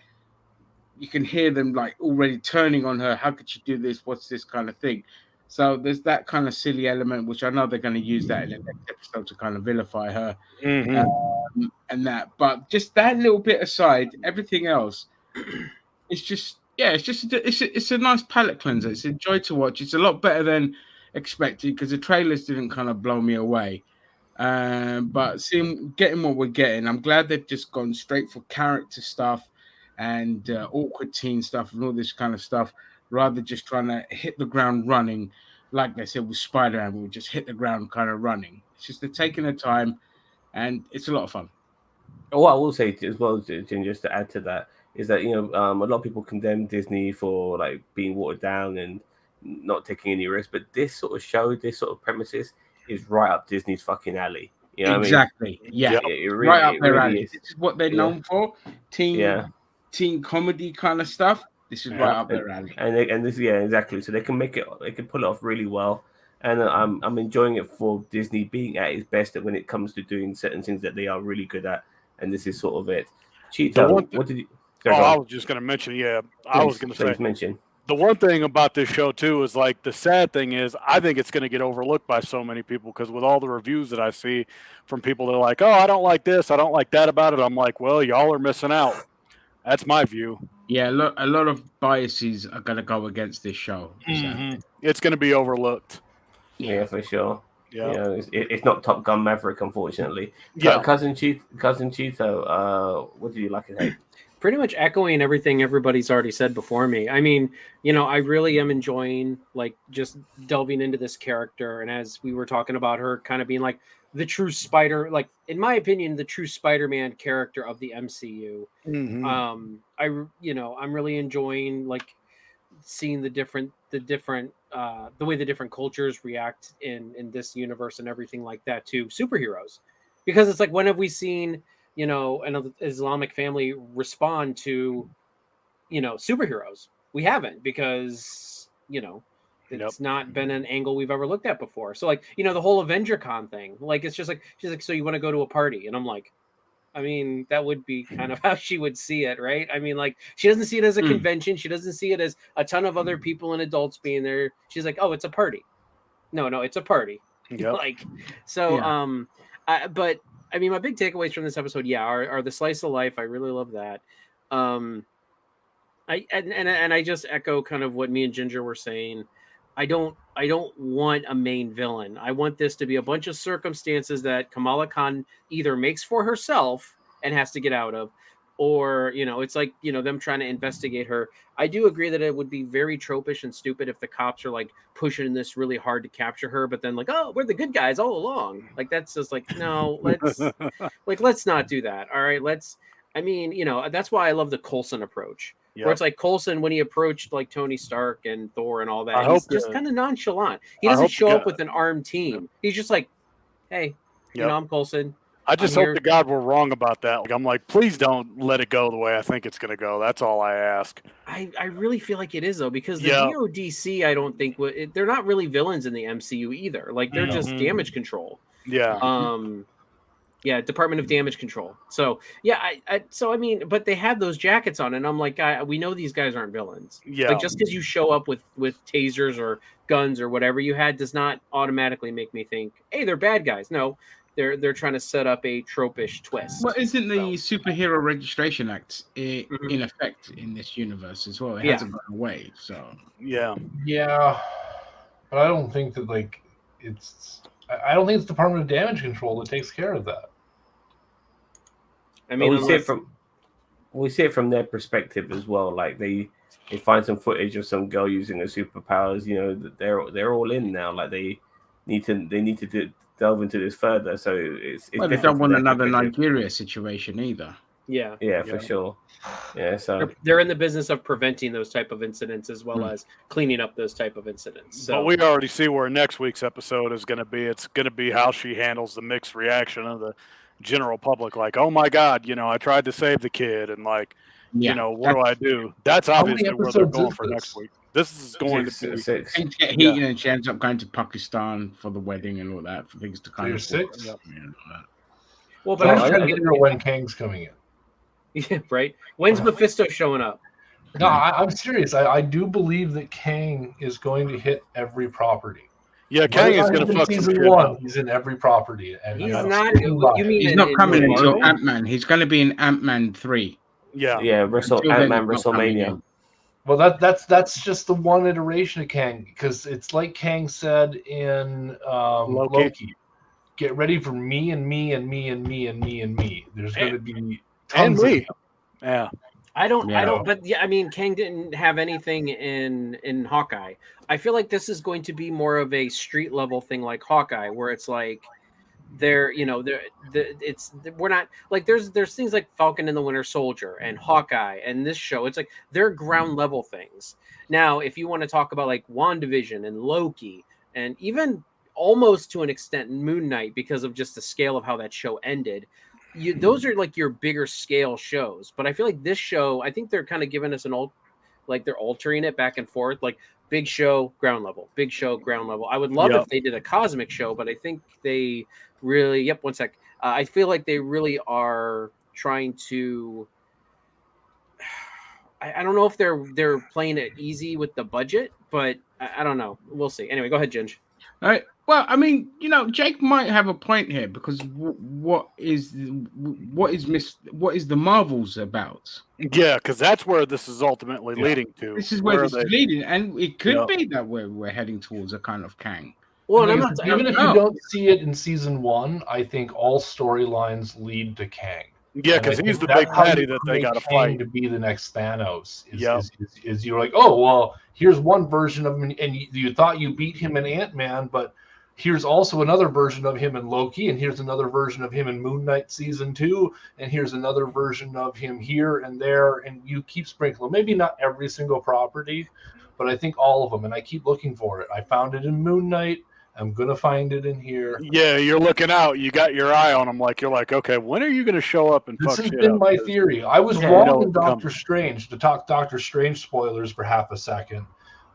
you can hear them like already turning on her. How could she do this? What's this kind of thing? So there's that kind of silly element, which I know they're going to use that in the next episode to kind of vilify her, and that. But just that little bit aside, everything else, it's just it's a nice palate cleanser. It's a joy to watch. It's a lot better than expected because the trailers didn't kind of blow me away. But getting what we're getting, I'm glad they've just gone straight for character stuff and awkward teen stuff and all this kind of stuff, rather just trying to hit the ground running, like they said with Spider-Man. We'll just hit the ground kind of running. It's just they're taking their time, and it's a lot of fun. What I will say as well, Jim, just to add to that, is that a lot of people condemn Disney for like being watered down and not taking any risks, but this sort of show, this sort of premises, is right up Disney's fucking alley. You know exactly. what I mean? Yeah. It really, right up their really alley. is. This is what they're known for. Teen comedy kind of stuff. This is right up their alley. And this, exactly. So they can pull it off really well. And I'm enjoying it for Disney being at its best when it comes to doing certain things that they are really good at. And this is sort of it. Cheeto, what did you? I was just going to mention. Yeah, I was going to say. Mention. The one thing about this show too is like the sad thing is I think it's going to get overlooked by so many people because with all the reviews that I see from people that are like, oh, I don't like this, I don't like that about it. I'm like, well, y'all are missing out. That's my view. Yeah, a lot of biases are going to go against this show. Mm-hmm. It's going to be overlooked. Yeah, for sure. Yeah, it's not Top Gun Maverick, unfortunately. Yeah, cousin Cheeto, what do you like and hate? Pretty much echoing everything everybody's already said before me. I mean, I really am enjoying like just delving into this character, and as we were talking about her kind of being like the true like in my opinion, the true Spider-Man character of the MCU. Mm-hmm. I'm really enjoying like seeing the way the different cultures react in this universe and everything like that to superheroes, because it's like, when have we seen an Islamic family respond to superheroes? We haven't, because it's not been an angle we've ever looked at before. So like the whole Avenger Con thing, like it's just like she's like, so you want to go to a party? And I'm like, I mean, that would be kind of how she would see it, right? I mean, like, she doesn't see it as a convention. She doesn't see it as a ton of other people and adults being there. She's like, oh, it's a party. No, it's a party. Yep. Like, so, but I mean, my big takeaways from this episode, are the slice of life. I really love that. I just echo kind of what me and Ginger were saying. I don't want a main villain. I want this to be a bunch of circumstances that Kamala Khan either makes for herself and has to get out of, or it's like them trying to investigate her. I do agree that it would be very tropish and stupid if the cops are like pushing this really hard to capture her, but then like, oh, we're the good guys all along. Like, that's just like, no, let's not do that. All right, that's why I love the Coulson approach. Yep. Where it's like Coulson, when he approached like Tony Stark and Thor and all that, he's just kind of nonchalant. He doesn't show up with an armed team. He's just like, hey, I'm Coulson. I just hope to God we're wrong about that. Like, I'm like, please don't let it go the way I think it's going to go. That's all I ask. I really feel like it is, though, because the DODC, I don't think they're not really villains in the MCU either. Like, they're just damage control. Yeah. Department of Damage Control. So I mean, but they had those jackets on, and I'm like, we know these guys aren't villains. Yeah. Like, just because you show up with tasers or guns or whatever you had does not automatically make me think, hey, they're bad guys. No, they're trying to set up a tropish twist. Well, isn't the Superhero Registration Act in effect in this universe as well? It hasn't gone away. So yeah, but I don't think that like it's. I don't think it's Department of Damage Control that takes care of that. I mean, we see it from their perspective as well. Like they find some footage of some girl using her superpowers. They're all in now. Like they need to delve into this further. So it's they don't want another Nigeria situation either. Yeah, for sure. Yeah, so they're in the business of preventing those type of incidents as well as cleaning up those type of incidents. So but we already see where next week's episode is going to be. It's going to be how she handles the mixed reaction of the general public. Like, oh my God, I tried to save the kid, and like, what do I do? That's obviously where they're going for next week. This is going to be six. And she ends up going to Pakistan for the wedding and all that, for things to kind of 6. Well, but I'm trying to get when Kang's coming in. Yeah, right. When's Mephisto showing up? No, I'm serious. I do believe that Kang is going to hit every property. Yeah, Kang is going to fuck some shit up. He's in every property, and He's I'm not. sticking by You it. mean He's not coming in until Marvel? Ant-Man. He's going to be in Ant-Man 3. Yeah. Yeah, Until then, Ant-Man he's not coming WrestleMania. in. Well, that's just the one iteration of Kang, because it's like Kang said in Loki. Get ready for me and me and me and me and me and me. There's going to be tons and me. of them. Yeah. I don't, but yeah, I mean, Kang didn't have anything in Hawkeye. I feel like this is going to be more of a street level thing like Hawkeye, where it's like we're not like there's things like Falcon and the Winter Soldier and Hawkeye and this show. It's like they're ground level things. Now, if you want to talk about like WandaVision and Loki and even almost to an extent Moon Knight because of just the scale of how that show ended, those are like your bigger scale shows. But I feel like this show, I think they're kind of giving us they're altering it back and forth, like big show, ground level, big show, ground level. I would love if they did a cosmic show, but I think they really, one sec. I feel like they really are trying to, I don't know if they're playing it easy with the budget, but I don't know. We'll see. Anyway, go ahead, Ginge. All right. Well, I mean, Jake might have a point here because what is the Marvels about? Yeah, because that's where this is ultimately leading to. This is where this is leading, and it could be that we're heading towards a kind of Kang. Well, even if you don't see it in season 1, I think all storylines lead to Kang. Yeah, because he's the big baddie that they got to fight to be the next Thanos. Is you're like, oh well, here's one version of him, and you thought you beat him in Ant-Man, but here's also another version of him in Loki, and here's another version of him in Moon Knight season 2, and here's another version of him here and there, and you keep sprinkling. Maybe not every single property, but I think all of them, and I keep looking for it. I found it in Moon Knight. I'm gonna find it in here. Yeah, you're looking out. You got your eye on him. You're like, okay, when are you gonna show up and fuck shit up? This has been my theory. I was wrong in Doctor Strange. To talk Doctor Strange spoilers for half a second,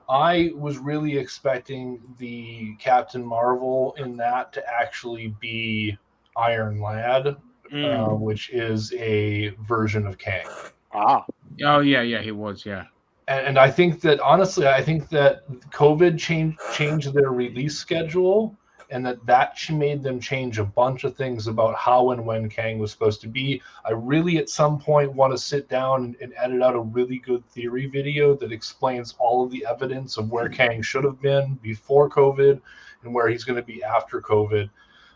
I was really expecting the Captain Marvel in that to actually be Iron Lad, which is a version of Kang. Ah. Oh yeah, he was, yeah. And I think that, honestly, COVID changed their release schedule, and that made them change a bunch of things about how and when Kang was supposed to be. I really, at some point, want to sit down and edit out a really good theory video that explains all of the evidence of where Kang should have been before COVID and where he's going to be after COVID.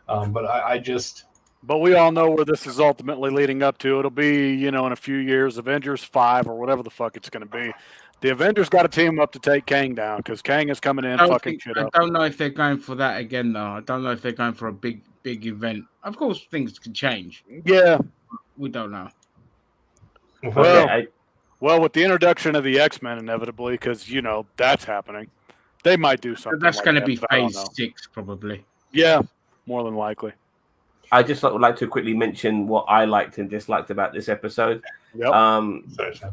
But we all know where this is ultimately leading up to. It'll be, in a few years, Avengers 5 or whatever the fuck it's going to be. The Avengers got to team up to take Kang down because Kang is coming in fucking shit up. I don't know if they're going for that again, though. I don't know if they're going for a big event. Of course, things can change. Yeah. We don't know. Well, with the introduction of the X-Men, inevitably, because, that's happening, they might do something. That's going to be phase 6, probably. Yeah, more than likely. I just would like to quickly mention what I liked and disliked about this episode. Yep.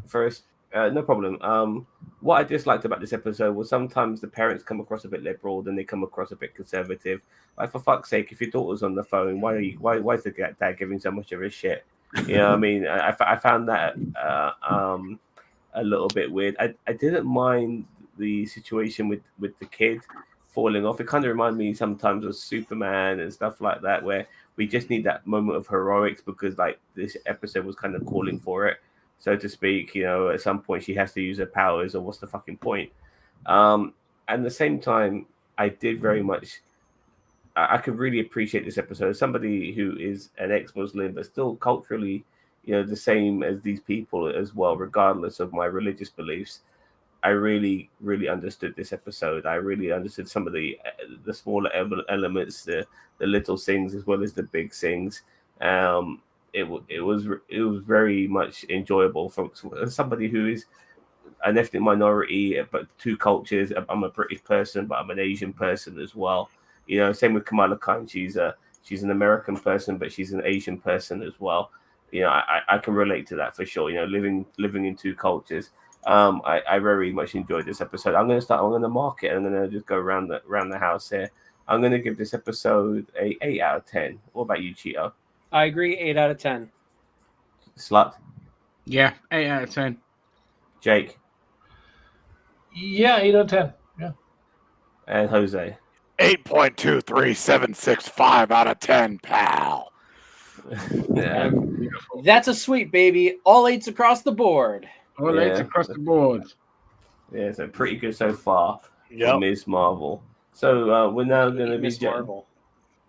First, no problem. What I disliked about this episode was sometimes the parents come across a bit liberal, then they come across a bit conservative. Like, for fuck's sake, if your daughter's on the phone, why is the dad giving so much of his shit? You know what I mean? I found that a little bit weird. I didn't mind the situation with the kid falling off. It kind of reminded me sometimes of Superman and stuff like that, where we just need that moment of heroics because like this episode was kind of calling for it, so to speak. At some point she has to use her powers, or what's the fucking point? At the same time, I did very much. I could really appreciate this episode. Somebody who is an ex-Muslim, but still culturally, the same as these people as well, regardless of my religious beliefs. I really, really understood this episode. I really understood some of the smaller elements, the little things as well as the big things. It was very much enjoyable for somebody who is an ethnic minority, but two cultures. I'm a British person, but I'm an Asian person as well. Same with Kamala Khan. She's an American person, but she's an Asian person as well. I can relate to that for sure. Living in two cultures. I very much enjoyed this episode. I'm going to mark it. I'm going to just go around the house here. I'm going to give this episode a 8 out of 10. What about you, Cheeto? I agree. 8 out of 10. Slut? Yeah, 8 out of 10. Jake. Yeah, 8 out of 10. Yeah. And Jose. 8.23765 out of 10, pal. Yeah. That's a sweet baby. All 8s across the board. All 8s across the board. Yeah, so pretty good so far Yep. for Ms. Marvel. So we're now going to be Miss Marvel.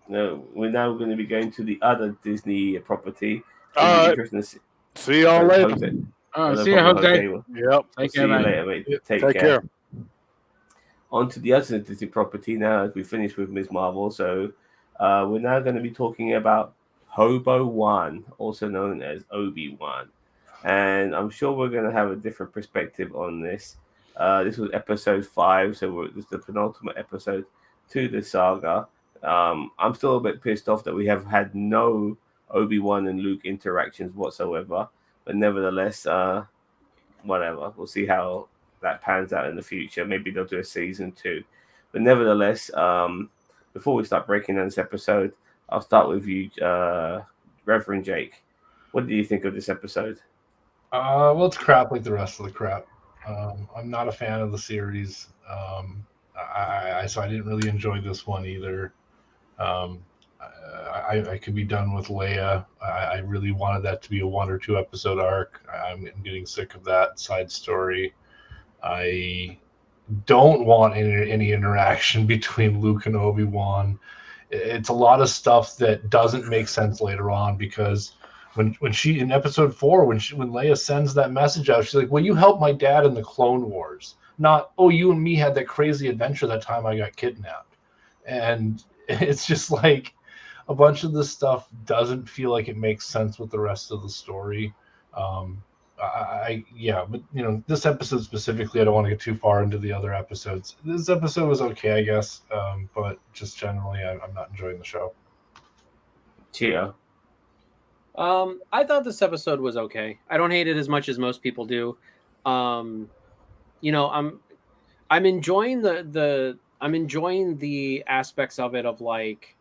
we're now going to be going to the other Disney property. All right. See y'all later. See you, Jose. Yep. See you later, mate. Take care. On to the other Disney property now as we finish with Ms. Marvel. So we're now going to be talking about OBI-WAN, also known as Obi-Wan. And I'm sure we're going to have a different perspective on this. This was episode 5, so this is the penultimate episode to the saga. I'm still a bit pissed off that we have had no Obi-Wan and Luke interactions whatsoever. But nevertheless, whatever. We'll see how that pans out in the future. Maybe they'll do a season 2. But nevertheless, before we start breaking down this episode, I'll start with you, Reverend Jake. What do you think of this episode? Well, it's crap like the rest of the crap. I'm not a fan of the series. So I didn't really enjoy this one either. I could be done with Leia. I really wanted that to be a 1 or 2 episode arc. I'm getting sick of that side story. I don't want any interaction between Luke and Obi-Wan. It's a lot of stuff that doesn't make sense later on, because when she in episode 4, when Leia sends that message out, she's like, "Well, you helped my dad in the Clone Wars." Not, "Oh, you and me had that crazy adventure that time I got kidnapped." And it's just like a bunch of this stuff doesn't feel like it makes sense with the rest of the story. But this episode specifically, I don't want to get too far into the other episodes. This episode was okay, I guess, but just generally, I'm not enjoying the show. Chia. I thought this episode was okay. I don't hate it as much as most people do. I'm enjoying the aspects of it of like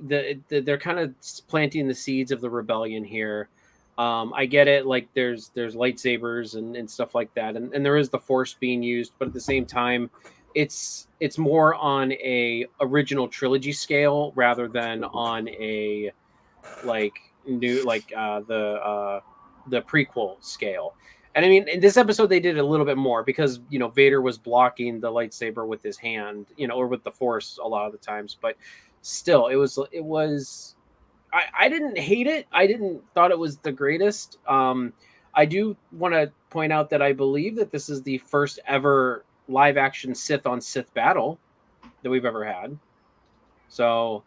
they're kind of planting the seeds of the rebellion here. I get it. Like there's lightsabers and stuff like that. And there is the Force being used, but at the same time, it's more on a original trilogy scale rather than on a the prequel scale. And I mean, in this episode, they did a little bit more because, Vader was blocking the lightsaber with his hand, or with the Force a lot of the times. But still, it was. I didn't hate it. I didn't thought it was the greatest. I do want to point out that I believe that this is the first ever live action Sith on Sith battle that we've ever had. So,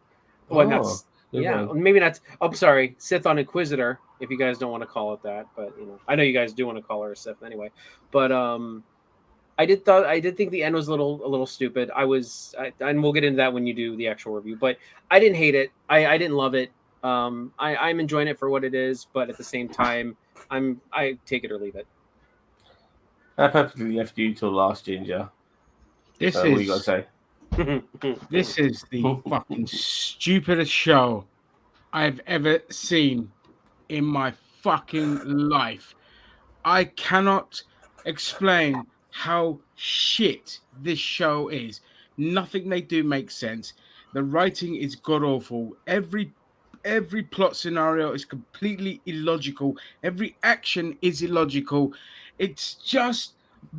maybe not. I'm sorry, Sith on Inquisitor. If you guys don't want to call it that, but I know you guys do want to call her a Sith anyway. But I did think the end was a little stupid. And we'll get into that when you do the actual review. But I didn't hate it. I didn't love it. I'm enjoying it for what it is, but at the same time, I take it or leave it. I perfectly left you till last, Ginger. What you got to say? This is the fucking stupidest show I've ever seen in my fucking life. I cannot explain how shit this show is. Nothing they do makes sense. The writing is god awful. Every plot scenario is completely illogical. Every action is illogical. It's just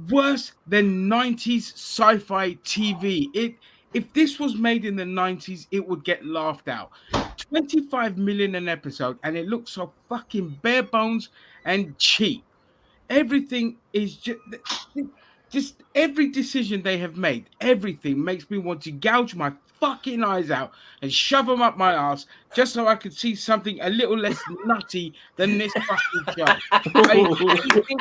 worse than 90s sci-fi TV. If this was made in the 90s, it would get laughed out. 25 million an episode, and it looks so fucking bare bones and cheap. Everything is just every decision they have made, everything makes me want to gouge my fucking eyes out and shove them up my ass just so I could see something a little less nutty than this fucking show. I hate it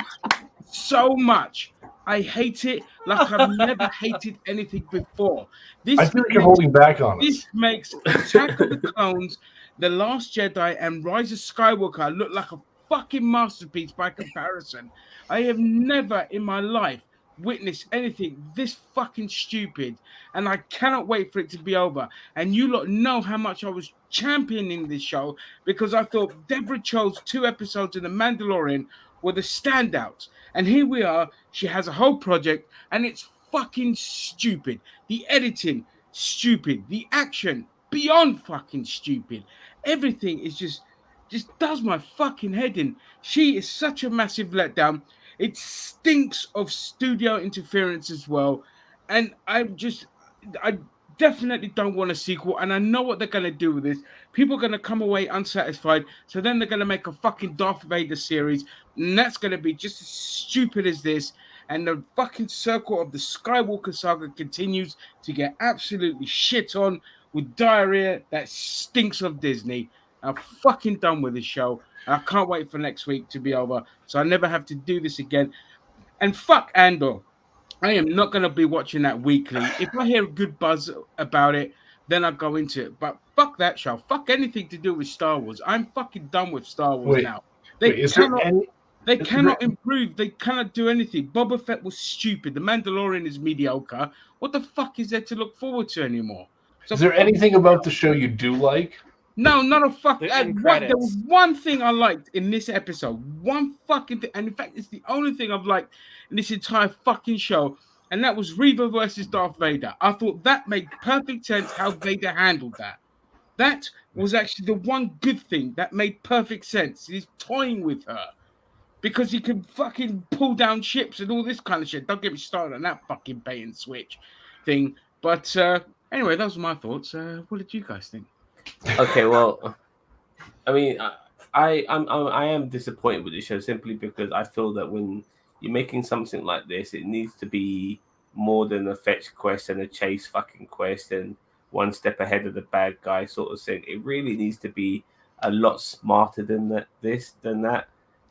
so much. I hate it like I've never hated anything before. I feel like you're holding back on this. This makes Attack of the Clones, The Last Jedi, and Rise of Skywalker look like a fucking masterpiece by comparison. I have never in my life witnessed anything this fucking stupid, and I cannot wait for it to be over. And you lot know how much I was championing this show because I thought Deborah Cho's 2 episodes in The Mandalorian were the standouts. And here we are. She has a whole project, and it's fucking stupid. The editing, stupid. The action, beyond fucking stupid. Everything is just does my fucking head in. She is such a massive letdown. It stinks of studio interference as well. And I definitely don't want a sequel. And I know what they're going to do with this. People are going to come away unsatisfied. So then they're going to make a fucking Darth Vader series. And that's going to be just as stupid as this. And the fucking circle of the Skywalker saga continues to get absolutely shit on with diarrhea that stinks of Disney. I'm fucking done with this show. And I can't wait for next week to be over so I never have to do this again. And fuck Andor. I am not going to be watching that weekly. If I hear a good buzz about it, then I'll go into it. But fuck that show. Fuck anything to do with Star Wars. I'm fucking done with Star Wars now. They cannot improve. They cannot do anything. Boba Fett was stupid. The Mandalorian is mediocre. What the fuck is there to look forward to anymore? So is there anything about the show you do like? No, not a fuck. There was one thing I liked in this episode. One fucking thing. And in fact, it's the only thing I've liked in this entire fucking show. And that was Reva versus Darth Vader. I thought that made perfect sense how Vader handled that. That was actually the one good thing that made perfect sense. He's toying with her. Because he can fucking pull down ships and all this kind of shit. Don't get me started on that fucking bait and switch thing. But anyway, those were my thoughts. What did you guys think? Okay, well, I mean, I am disappointed with the show simply because I feel that when you're making something like this, it needs to be more than a fetch quest and a chase fucking quest and one step ahead of the bad guy sort of thing. It really needs to be a lot smarter than that.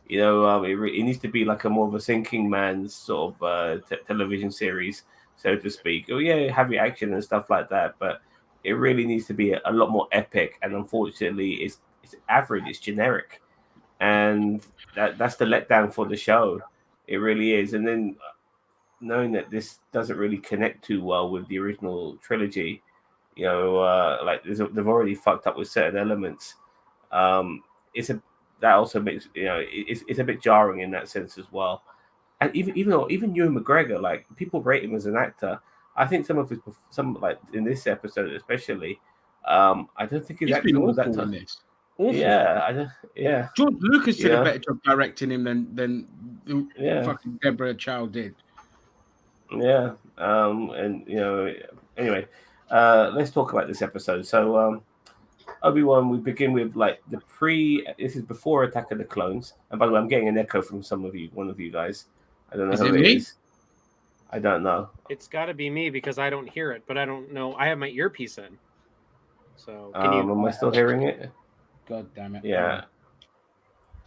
You know, it needs to be like a more of a thinking man's sort of television series, so to speak. Oh yeah, have your action and stuff like that, but it really needs to be a lot more epic. And unfortunately, it's average, it's generic, and that's the letdown for the show. It really is. And then knowing that this doesn't really connect too well with the original trilogy, you know, like they've already fucked up with certain elements. That also makes, you know, it's a bit jarring in that sense as well. And even Ewan McGregor, like people rate him as an actor. I think some like in this episode especially, I don't think his acting was that tough. Yeah, George Lucas did a better job directing him than fucking Deborah Chow did. Yeah, and you know, anyway, let's talk about this episode. So, Obi-Wan, we begin with like this is before Attack of the Clones. And by the way, I'm getting an echo from one of you guys. I don't know who it is. I don't know. It's got to be me because I don't hear it, but I don't know. I have my earpiece in. So can you? Am I still hearing it? God damn it. Yeah.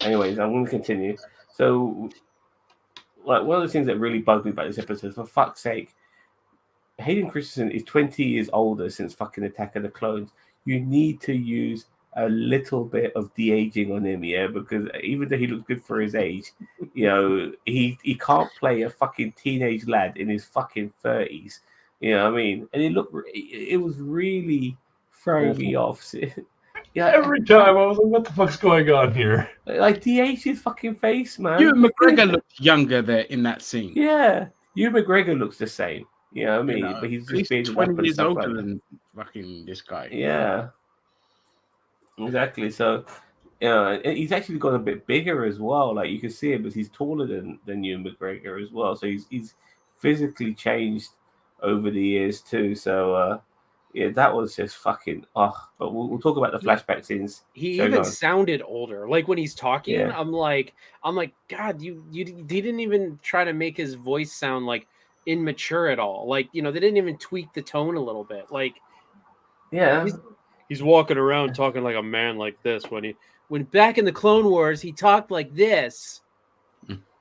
Anyways, I'm going to continue. So, like, one of the things that really bugged me about this episode, for fuck's sake, Hayden Christensen is 20 years older since fucking Attack of the Clones. You need to use a little bit of de-aging on him, yeah, because even though he looks good for his age, you know, he can't play a fucking teenage lad in his fucking 30s. You know what I mean? And it was really throwing me off. Yeah, every time I was like, what the fuck's going on here? Like, de-age his fucking face, man. Ewan McGregor looked younger there in that scene. Yeah, Ewan McGregor looks the same. You know what I mean? You know, but he's just being 20 years older than fucking this guy. Yeah, exactly. So, you know, he's actually got a bit bigger as well. Like you can see him, but he's taller than Ewan McGregor as well. So he's physically changed over the years too. So, yeah, that was just fucking. But we'll talk about the flashback scenes. He even sounded older. Like when he's talking, I'm like, God, he didn't even try to make his voice sound like immature at all. Like, you know, they didn't even tweak the tone a little bit. Like, yeah, he's walking around talking like a man like this when back in the Clone Wars he talked like this.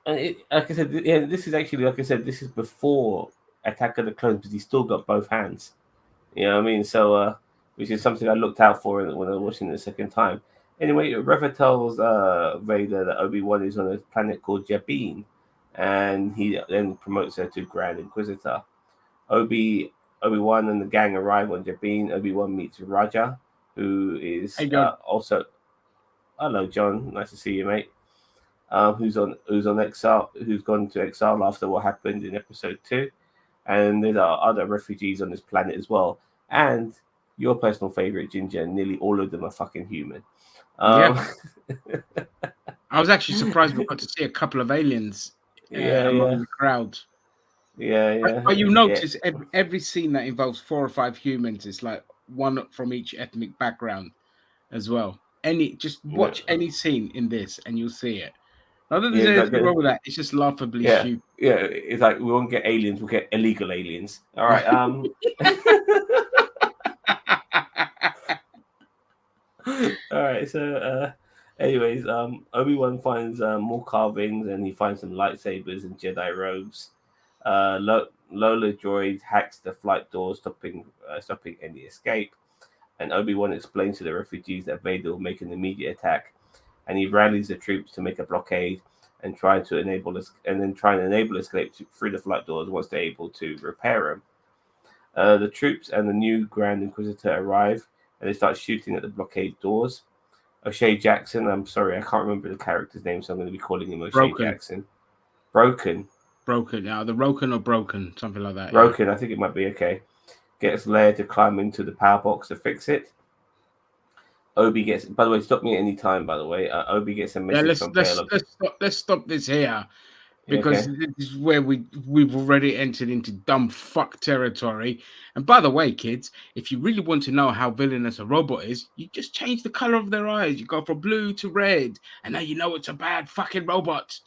And like I said, this is actually, like I said, this is before Attack of the Clones, because he's still got both hands. You know what I mean? So, which is something I looked out for when I was watching it the second time. Anyway, Reva tells Vader that Obi-Wan is on a planet called Jabin, and he then promotes her to Grand Inquisitor. Obi-Wan and the gang arrive on Jabin. Obi-Wan meets Raja, who is also... Hello, John. Nice to see you, mate. who's on exile, who's gone to exile after what happened in episode 2, and there are other refugees on this planet as well. And your personal favorite, Ginger, nearly all of them are fucking human. Yeah. I was actually surprised we got to see a couple of aliens among the crowd. But you notice every scene that involves 4 or 5 humans is like one from each ethnic background as well. Just watch any scene in this and you'll see it. Not that there's anything wrong with that. It's just laughably stupid. Yeah, it's like we won't get aliens, we'll get illegal aliens. All right. All right. So, anyways, Obi-Wan finds more carvings, and he finds some lightsabers and Jedi robes. Lola droid hacks the flight doors, stopping any escape. And Obi-Wan explains to the refugees that Vader will make an immediate attack, and he rallies the troops to make a blockade and try and enable escape through the flight doors once they're able to repair them. The troops and the new Grand Inquisitor arrive, and they start shooting at the blockade doors. O'Shea Jackson, I'm sorry, I can't remember the character's name, so I'm going to be calling him O'Shea Jackson. Broken. Yeah, the Broken or Broken, something like that. Broken, I think it might be okay. Gets Leia to climb into the power box to fix it. Obi gets, by the way, stop me at any time, by the way. Obi gets a message from Bail. Let's stop this here. Because this is where we've already entered into dumb fuck territory. And by the way, kids, if you really want to know how villainous a robot is, you just change the color of their eyes. You go from blue to red, and now you know it's a bad fucking robot.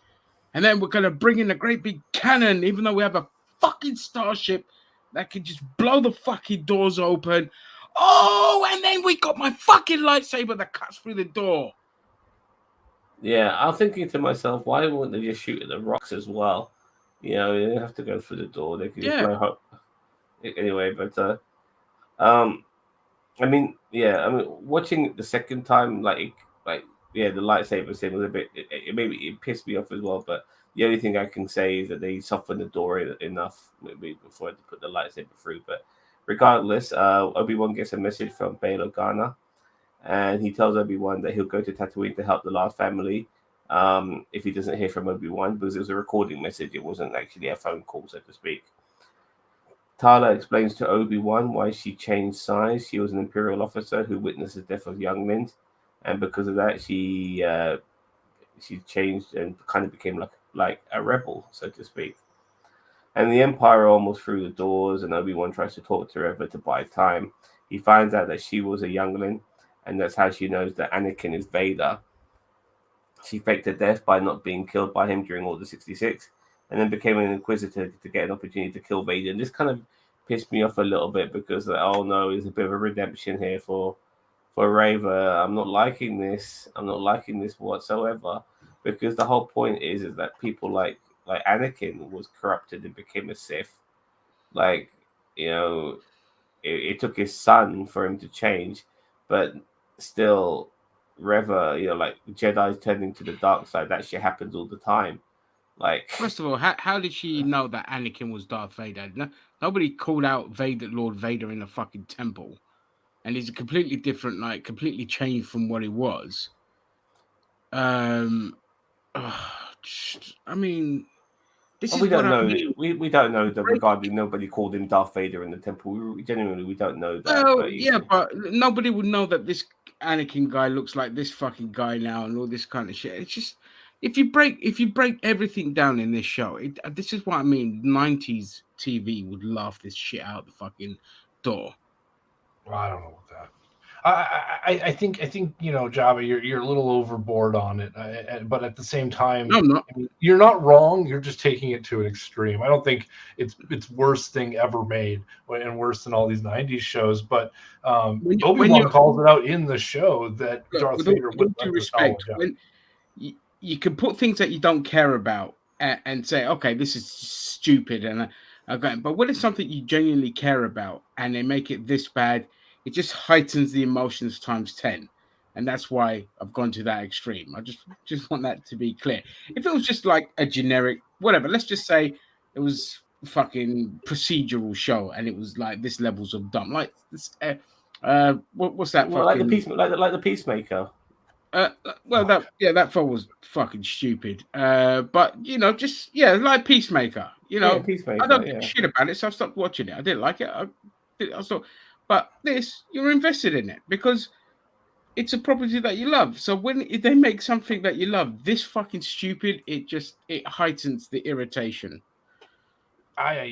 And then we're gonna bring in a great big cannon, even though we have a fucking starship that can just blow the fucking doors open. Oh, and then we got my fucking lightsaber that cuts through the door. Yeah, I'm thinking to myself, why wouldn't they just shoot at the rocks as well? You know, they don't have to go through the door. They can just blow up. Anyway, but watching it the second time, the lightsaber scene was a bit. It pissed me off as well. But the only thing I can say is that they softened the door enough maybe before to put the lightsaber through. But regardless, Obi-Wan gets a message from Bail Organa. And he tells Obi-Wan that he'll go to Tatooine to help the last family if he doesn't hear from Obi-Wan, because it was a recording message. It wasn't actually a phone call, so to speak. Tala explains to Obi-Wan why she changed sides. She was an Imperial officer who witnessed the death of younglings, and because of that, she changed and kind of became like a rebel, so to speak. And the Empire almost through the doors, and Obi-Wan tries to talk to her to buy time. He finds out that she was a youngling, and that's how she knows that Anakin is Vader. She faked her death by not being killed by him during Order 66, and then became an Inquisitor to get an opportunity to kill Vader. And this kind of pissed me off a little bit because, oh no, there's a bit of a redemption here for Reva. I'm not liking this. I'm not liking this whatsoever, because the whole point is that people like Anakin was corrupted and became a Sith. Like, you know, it took his son for him to change, but still, Reva, you know, like Jedi's turning to the dark side. That shit happens all the time. Like, first of all, how did she know that Anakin was Darth Vader? Nobody called out Lord Vader in the fucking temple, and he's a completely different, like completely changed from what he was. I mean, we don't know. We don't know that regarding nobody called him Darth Vader in the temple. We genuinely don't know that. Well, but nobody would know that this Anakin guy looks like this fucking guy now and all this kind of shit. It's just if you break everything down in this show, this is what I mean. 90s TV would laugh this shit out the fucking door. I don't know about that. I think you know, Jabba, you're a little overboard on it, but at the same time, no, I'm not. I mean, you're not wrong. You're just taking it to an extreme. I don't think it's worst thing ever made, and worse than all these '90s shows. But Obi-Wan calls it out in the show that Darth Vader would respect. When you can put things that you don't care about and say, okay, this is stupid, and but when it's something you genuinely care about and they make it this bad, it just heightens the emotions times 10. And that's why I've gone to that extreme. I just want that to be clear. If it was just like a generic, whatever, let's just say it was a fucking procedural show and it was like this levels of dumb. Like this, what's that? Well, like the Peacemaker. That fall was fucking stupid. But just like Peacemaker. Peacemaker, I don't give a shit about it, so I stopped watching it. I didn't like it. I stopped. But this, you're invested in it because it's a property that you love. So when they make something that you love this fucking stupid, it heightens the irritation. I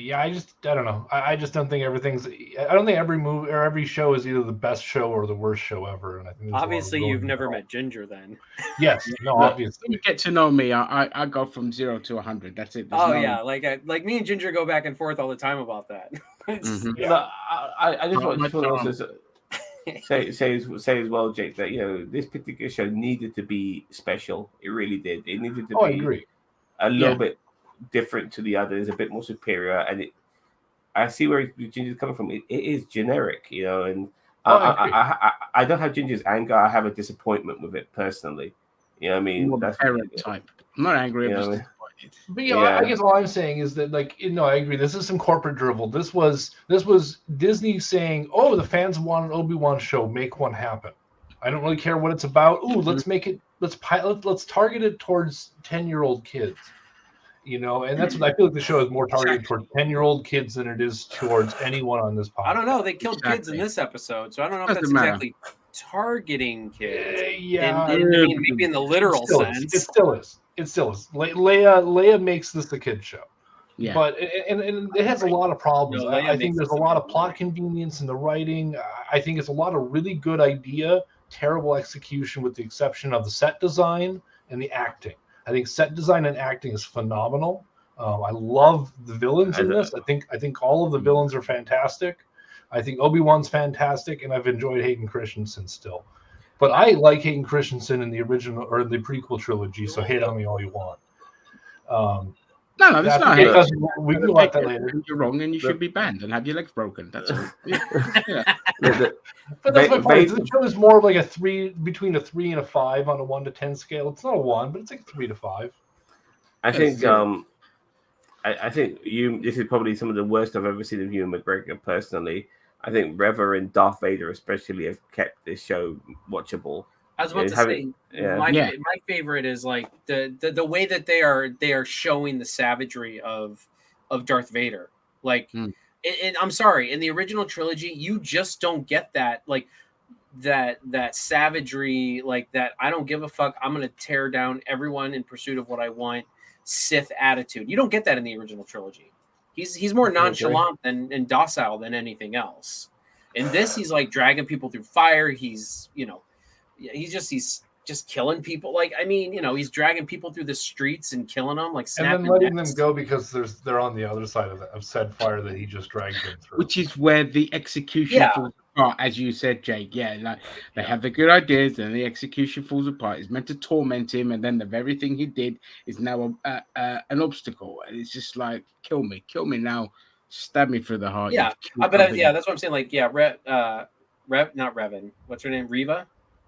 don't know. I just don't think everything's. I don't think every movie or every show is either the best show or the worst show ever. And I think obviously you've never met Ginger, then. Yes, no, obviously. When you get to know me, I go from 0 to 100. That's it. Like me and Ginger go back and forth all the time about that. No, I just want to also say as well, Jake, that this particular show needed to be special. It really did. It needed to be I agree. A little bit different to the others, a bit more superior, and I see where Ginger's coming from. It is generic, and I don't have Ginger's anger. I have a disappointment with it personally. You know what I mean? That's parent type. I'm not angry. I'm just disappointed. But I guess all I'm saying is that, I agree. This is some corporate drivel. This was Disney saying, "Oh, the fans want an Obi-Wan show. Make one happen." I don't really care what it's about. Ooh, let's make it. Let's target it towards 10-year-old kids. And that's what I feel like the show is more targeted towards 10-year-old kids than it is towards anyone on this podcast. I don't know. They killed kids in this episode, so I don't know if that's exactly targeting kids. Maybe in the literal sense. It still is. Leia makes this a kid show. Yeah. But and it has a lot of problems. I think there's a lot of plot convenience in the writing. I think it's a lot of really good idea, terrible execution, with the exception of the set design and the acting. I think set design and acting is phenomenal. I love the villains in this. I think all of the villains are fantastic. I think Obi-Wan's fantastic, and I've enjoyed Hayden Christensen still. But I like Hayden Christensen in the original or the prequel trilogy, so hate on me all you want. No, that's not. We can go at that later. You're wrong, and you should be banned and have your legs broken. That's all. But that's my point. The show is more like between a 3 and a 5 on a 1 to 10 scale. It's not a 1, but it's like 3 to 5. I think I think this is probably some of the worst I've ever seen of Ewan McGregor personally. I think Reva and Darth Vader especially have kept this show watchable. I was about to say, my favorite is like the way that they are showing the savagery of Darth Vader. Like, and I'm sorry, in the original trilogy, you just don't get that, like that savagery, like that I don't give a fuck, I'm gonna tear down everyone in pursuit of what I want, Sith attitude. You don't get that in the original trilogy. He's more nonchalant and docile than anything else. In this, he's like dragging people through fire. He's just killing people. Like, I mean, he's dragging people through the streets and killing them, like snapping and then letting them go because they're on the other side of said fire that he just dragged them through. Which is where the execution falls apart, as you said, Jake. Yeah, like they have the good ideas, and the execution falls apart. It's meant to torment him, and then the very thing he did is now an obstacle. And it's just like, kill me now, stab me through the heart. Yeah, but that's what I'm saying. Like, not Revan. What's her name? Reva.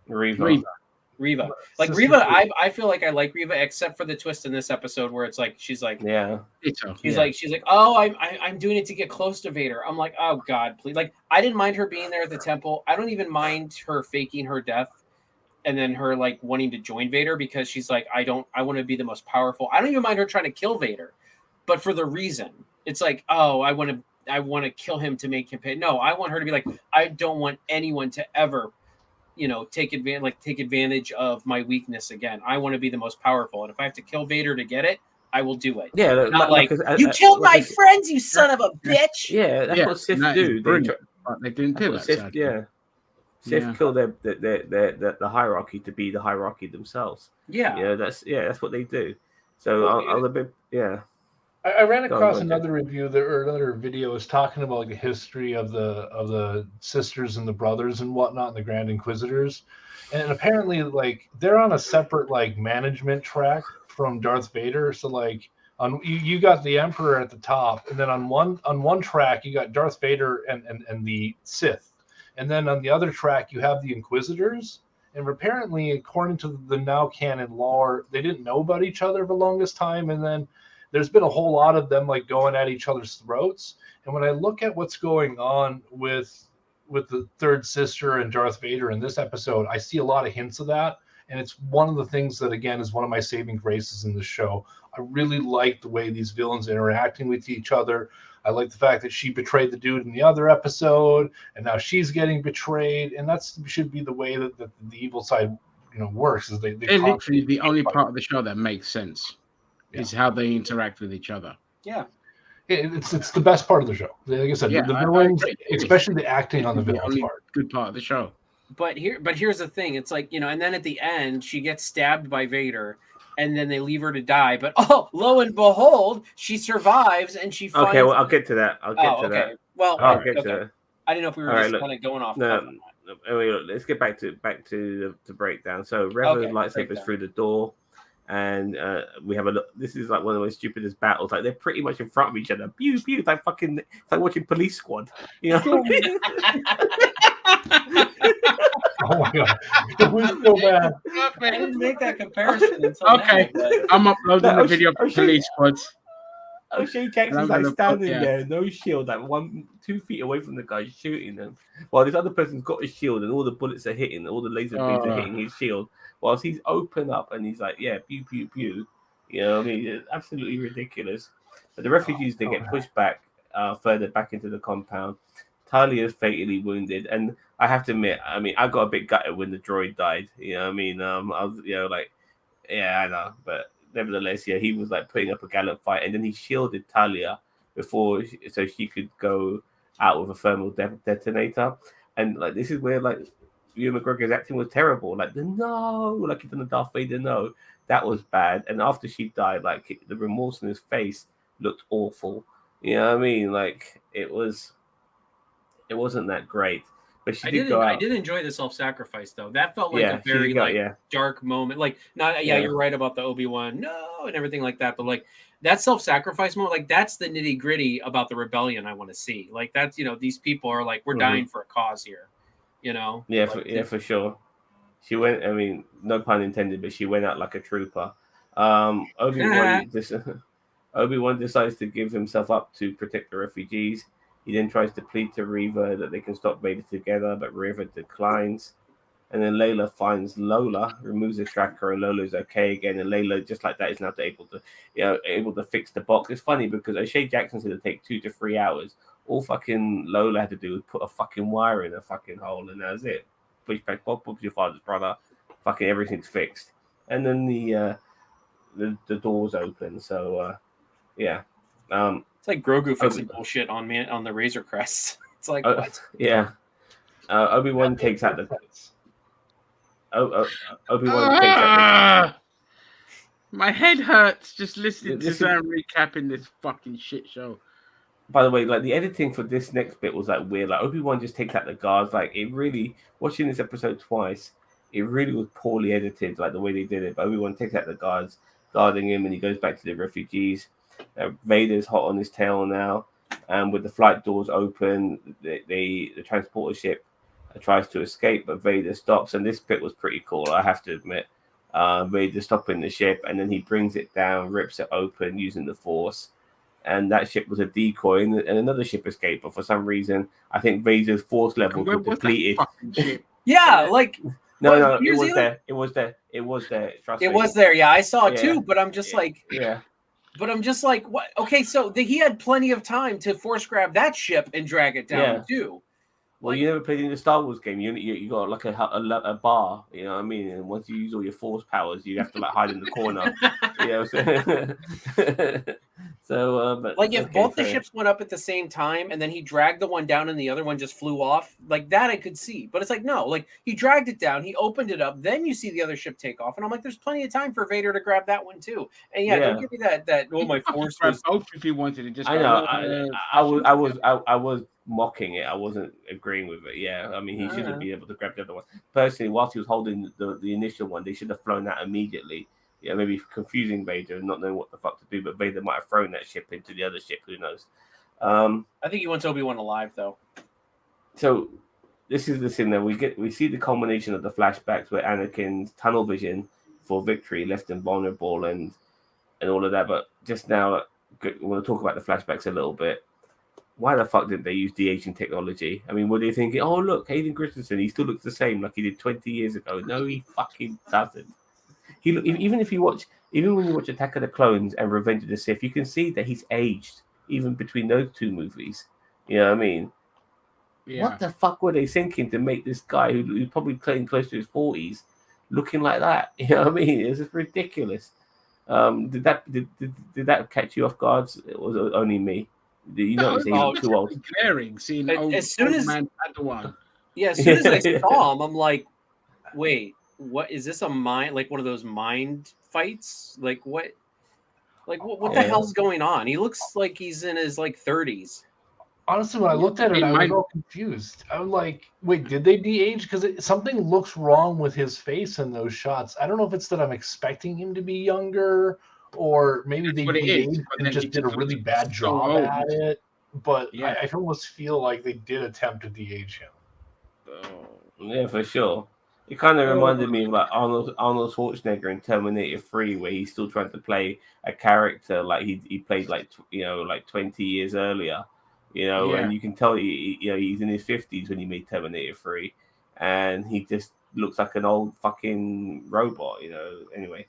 Like Reva, I feel like I like Reva, except for the twist in this episode where it's like she's like, oh, I'm doing it to get close to Vader. I'm like, oh God, please. Like, I didn't mind her being there at the temple. I don't even mind her faking her death and then her like wanting to join Vader because she's like, I want to be the most powerful. I don't even mind her trying to kill Vader, but for the reason it's like, oh, I want to kill him to make him pay. No, I want her to be like, I don't want anyone to ever take advantage of my weakness again. I want to be the most powerful, and if I have to kill Vader to get it, I will do it. Yeah, not you killed my friends, you son of a bitch. Yeah, that's what Sith do. They didn't do that. Sith kill the hierarchy to be the hierarchy themselves. That's what they do. So I'll a bit I ran across another review or another video was talking about like the history of the sisters and the brothers and whatnot, and the Grand Inquisitors, and apparently like they're on a separate like management track from Darth Vader. So like you got the Emperor at the top, and then on one track you got Darth Vader and the Sith, and then on the other track you have the Inquisitors. And apparently, according to the now canon lore, they didn't know about each other for the longest time, and then there's been a whole lot of them like going at each other's throats. And when I look at what's going on with the third sister and Darth Vader in this episode, I see a lot of hints of that. And it's one of the things that, again, is one of my saving graces in the show. I really like the way these villains interacting with each other. I like the fact that she betrayed the dude in the other episode, and now she's getting betrayed. And that should be the way that the evil side, works. Is they literally the only part of the show that makes sense is how they interact with each other. Yeah. It's the best part of the show. Like I said, the villains, especially the acting on the villains part. Good part of the show. But here's the thing. It's like, and then at the end, she gets stabbed by Vader, and then they leave her to die. But lo and behold, she survives, and she finds... Okay, well, I'll get to that. That. Well, I'll get to that. I didn't know if we were kind of going off. No, let's get back to the breakdown. So Revan lightsabers through the door, and we have a look. This is like one of the most stupidest battles. Like they're pretty much in front of each other. Pew pew. It's like watching Police Squad. Oh my god, it was so bad. I didn't make that comparison until okay, now, I'm uploading the video for Police Squads. O'Shea Jackson's like standing there, no shield, like 1-2 feet away from the guy shooting them. While this other person's got a shield and all the bullets are hitting, all the laser beams are hitting his shield. Whilst he's open up and he's like, yeah, pew pew pew. You know what I mean? It's absolutely ridiculous. But the refugees they get pushed back further back into the compound. Talia is fatally wounded, and I have to admit, I mean, I got a bit gutted when the droid died. You know what I mean? I was, I know, but nevertheless, he was like putting up a gallant fight, and then he shielded Talia so she could go out with a thermal detonator. And like this is where like Ewan McGregor's acting was terrible. Like he done the Darth Vader no, that was bad. And after she died, like the remorse in his face looked awful. You know what I mean? Like it wasn't that great. But she did go out. I did enjoy the self-sacrifice though. That felt like a very dark moment. Like, you're right about the Obi-Wan and everything like that. But like that self-sacrifice moment, like that's the nitty-gritty about the rebellion I want to see. Like that's these people are like, we're dying for a cause here. Yeah, for sure. She went. I mean, no pun intended, but she went out like a trooper. Obi-Wan decides to give himself up to protect the refugees. He then tries to plead to Reva that they can stop Vader together, but Reva declines. And then Layla finds Lola, removes the tracker, and Lola's okay again. And Layla, just like that, is now able to fix the box. It's funny because O'Shea Jackson said it'd take 2 to 3 hours. All fucking Lola had to do was put a fucking wire in a fucking hole, and that was it. Push back, Bob's your father's brother. Fucking everything's fixed. And then the doors open. So yeah. It's like Grogu fixing bullshit on the Razor Crest. It's like what? Yeah. Obi-Wan takes out the. Obi-Wan takes out the. My head hurts just listening to Sam recapping this fucking shit show. By the way, like the editing for this next bit was like weird. Like Obi-Wan just takes out the guards. Like it really, watching this episode twice, it really was poorly edited. Like the way they did it. But Obi-Wan takes out the guards guarding him, and he goes back to the refugees. Vader's hot on his tail now, and with the flight doors open, the transporter ship tries to escape, but Vader stops. And this bit was pretty cool, I have to admit. Vader stopping the ship, and then he brings it down, rips it open using the Force. And that ship was a decoy, and another ship escaped. But for some reason, I think Vader's Force levels were depleted. Yeah, like no, it was there. It was there. Trust me. It was there. Yeah, I saw it too. But I'm just like, yeah. But I'm just like, what? Okay, so he had plenty of time to force grab that ship and drag it down too. Well, you never played in the Star Wars game. You got like a bar, you know what I mean? And once you use all your Force powers, you have to like hide in the corner. You know what I'm saying? So, but like if both the ships went up at the same time and then he dragged the one down and the other one just flew off, like that I could see. But it's like no, like he dragged it down, he opened it up, then you see the other ship take off, and I'm like, there's plenty of time for Vader to grab that one too. And don't give me that. Oh, my Force was both if he wanted to just. I know. I was mocking it. I wasn't agreeing with it. Yeah, I mean, he should have been able to grab the other one. Personally, whilst he was holding the initial one, they should have flown that immediately. Yeah, maybe confusing Vader and not knowing what the fuck to do, but Vader might have thrown that ship into the other ship. Who knows? I think he wants Obi-Wan alive, though. So this is the scene that we see the culmination of the flashbacks where Anakin's tunnel vision for victory left him vulnerable and all of that. But just now, we want to talk about the flashbacks a little bit. why the fuck didn't they use de-aging technology? I mean, were they thinking, oh look, Hayden Christensen, he still looks the same like he did 20 years ago? No, he fucking doesn't. Even when you watch Attack of the Clones and Revenge of the Sith, you can see that he's aged even between those two movies. You know what I mean? Yeah. What the fuck were they thinking to make this guy who's probably playing close to his 40s looking like that? You know what I mean? It's just ridiculous. Did that catch you off guard? It was only me. Did you notice he looked too old? Glaring, seeing as soon as man Padawan. Yeah, as soon as I saw him, I'm like, wait, what is this? A mind, like one of those mind fights? Like what the hell's going on? He looks like he's in his like 30s. Honestly, when I looked at it, I was all confused. I was like, wait, did they de-age? Because something looks wrong with his face in those shots. I don't know if it's that I'm expecting him to be younger, or maybe they de-aged and just did a really bad job at it. But yeah. I almost feel like they did attempt to de-age him. Yeah, for sure. It kind of reminded me of like Arnold Schwarzenegger in Terminator 3, where he's still trying to play a character like he played like 20 years earlier. And you can tell he's in his 50s when he made Terminator 3, and he just looks like an old fucking robot. Anyway,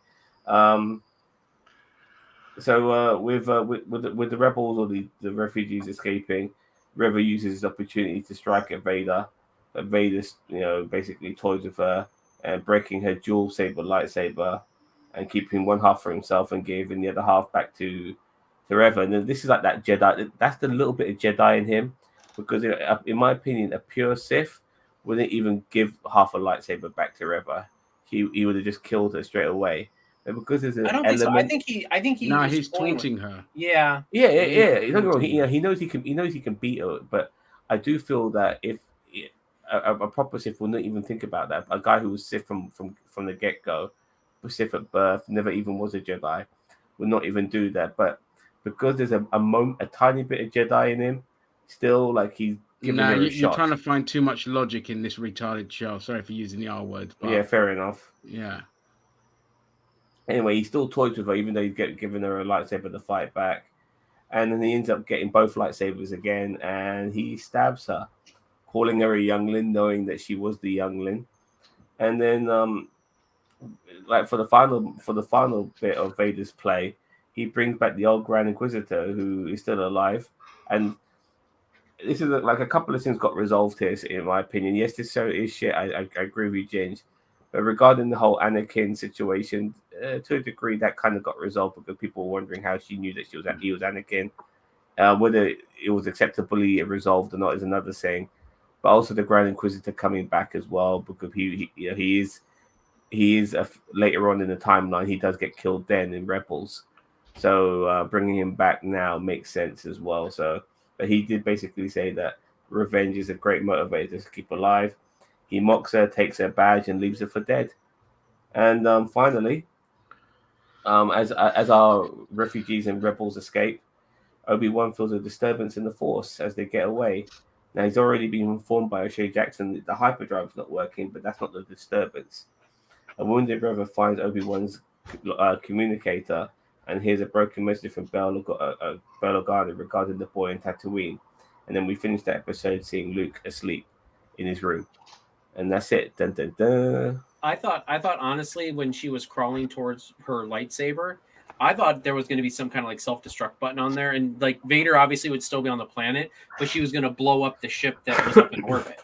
so with the rebels or the refugees escaping, River uses his opportunity to strike at Vader. But Vader, basically toys with her and breaking her dual saber lightsaber and keeping one half for himself and giving the other half back to Reva. And this is like that Jedi. That's the little bit of Jedi in him, because in my opinion, a pure Sith wouldn't even give half a lightsaber back to Reva. He would have just killed her straight away. But because there's an element, so. I think he. No, he's taunting her. Yeah. Don't get me wrong. He knows he can beat her, but I do feel that if a proper Sith will not even think about that. A guy who was Sith from the get go, was Sith at birth, never even was a Jedi, would not even do that. But because there's a tiny bit of Jedi in him, still like he's giving her a shot. You're trying to find too much logic in this retarded show. Sorry for using the R word. But yeah, fair enough. Yeah. Anyway, he still toys with her, even though he's giving her a lightsaber to fight back, and then he ends up getting both lightsabers again, and he stabs her, calling her a youngling, knowing that she was the youngling. And then, like for the final bit of Vader's play, he brings back the old Grand Inquisitor, who is still alive. And this is like a couple of things got resolved here, in my opinion. Yes, this show is shit. I agree with you, James. But regarding the whole Anakin situation, to a degree, that kind of got resolved because people were wondering how she knew that he was Anakin. Whether it was acceptably resolved or not is another thing. But also the Grand Inquisitor coming back as well, because he is later on in the timeline, he does get killed then in Rebels. So bringing him back now makes sense as well. So, but he did basically say that revenge is a great motivator to keep alive. He mocks her, takes her badge, and leaves her for dead. And finally, as our refugees and rebels escape, Obi-Wan feels a disturbance in the Force as they get away. Now, he's already been informed by O'Shea Jackson that the hyperdrive's not working, but that's not the disturbance. A wounded Reva finds Obi-Wan's communicator and hears a broken message from Bail Organa regarding the boy in Tatooine. And then we finish the episode seeing Luke asleep in his room. And that's it. Dun, dun, dun. I thought honestly, when she was crawling towards her lightsaber, I thought there was going to be some kind of like self-destruct button on there, and like Vader obviously would still be on the planet, but she was going to blow up the ship that was up in orbit,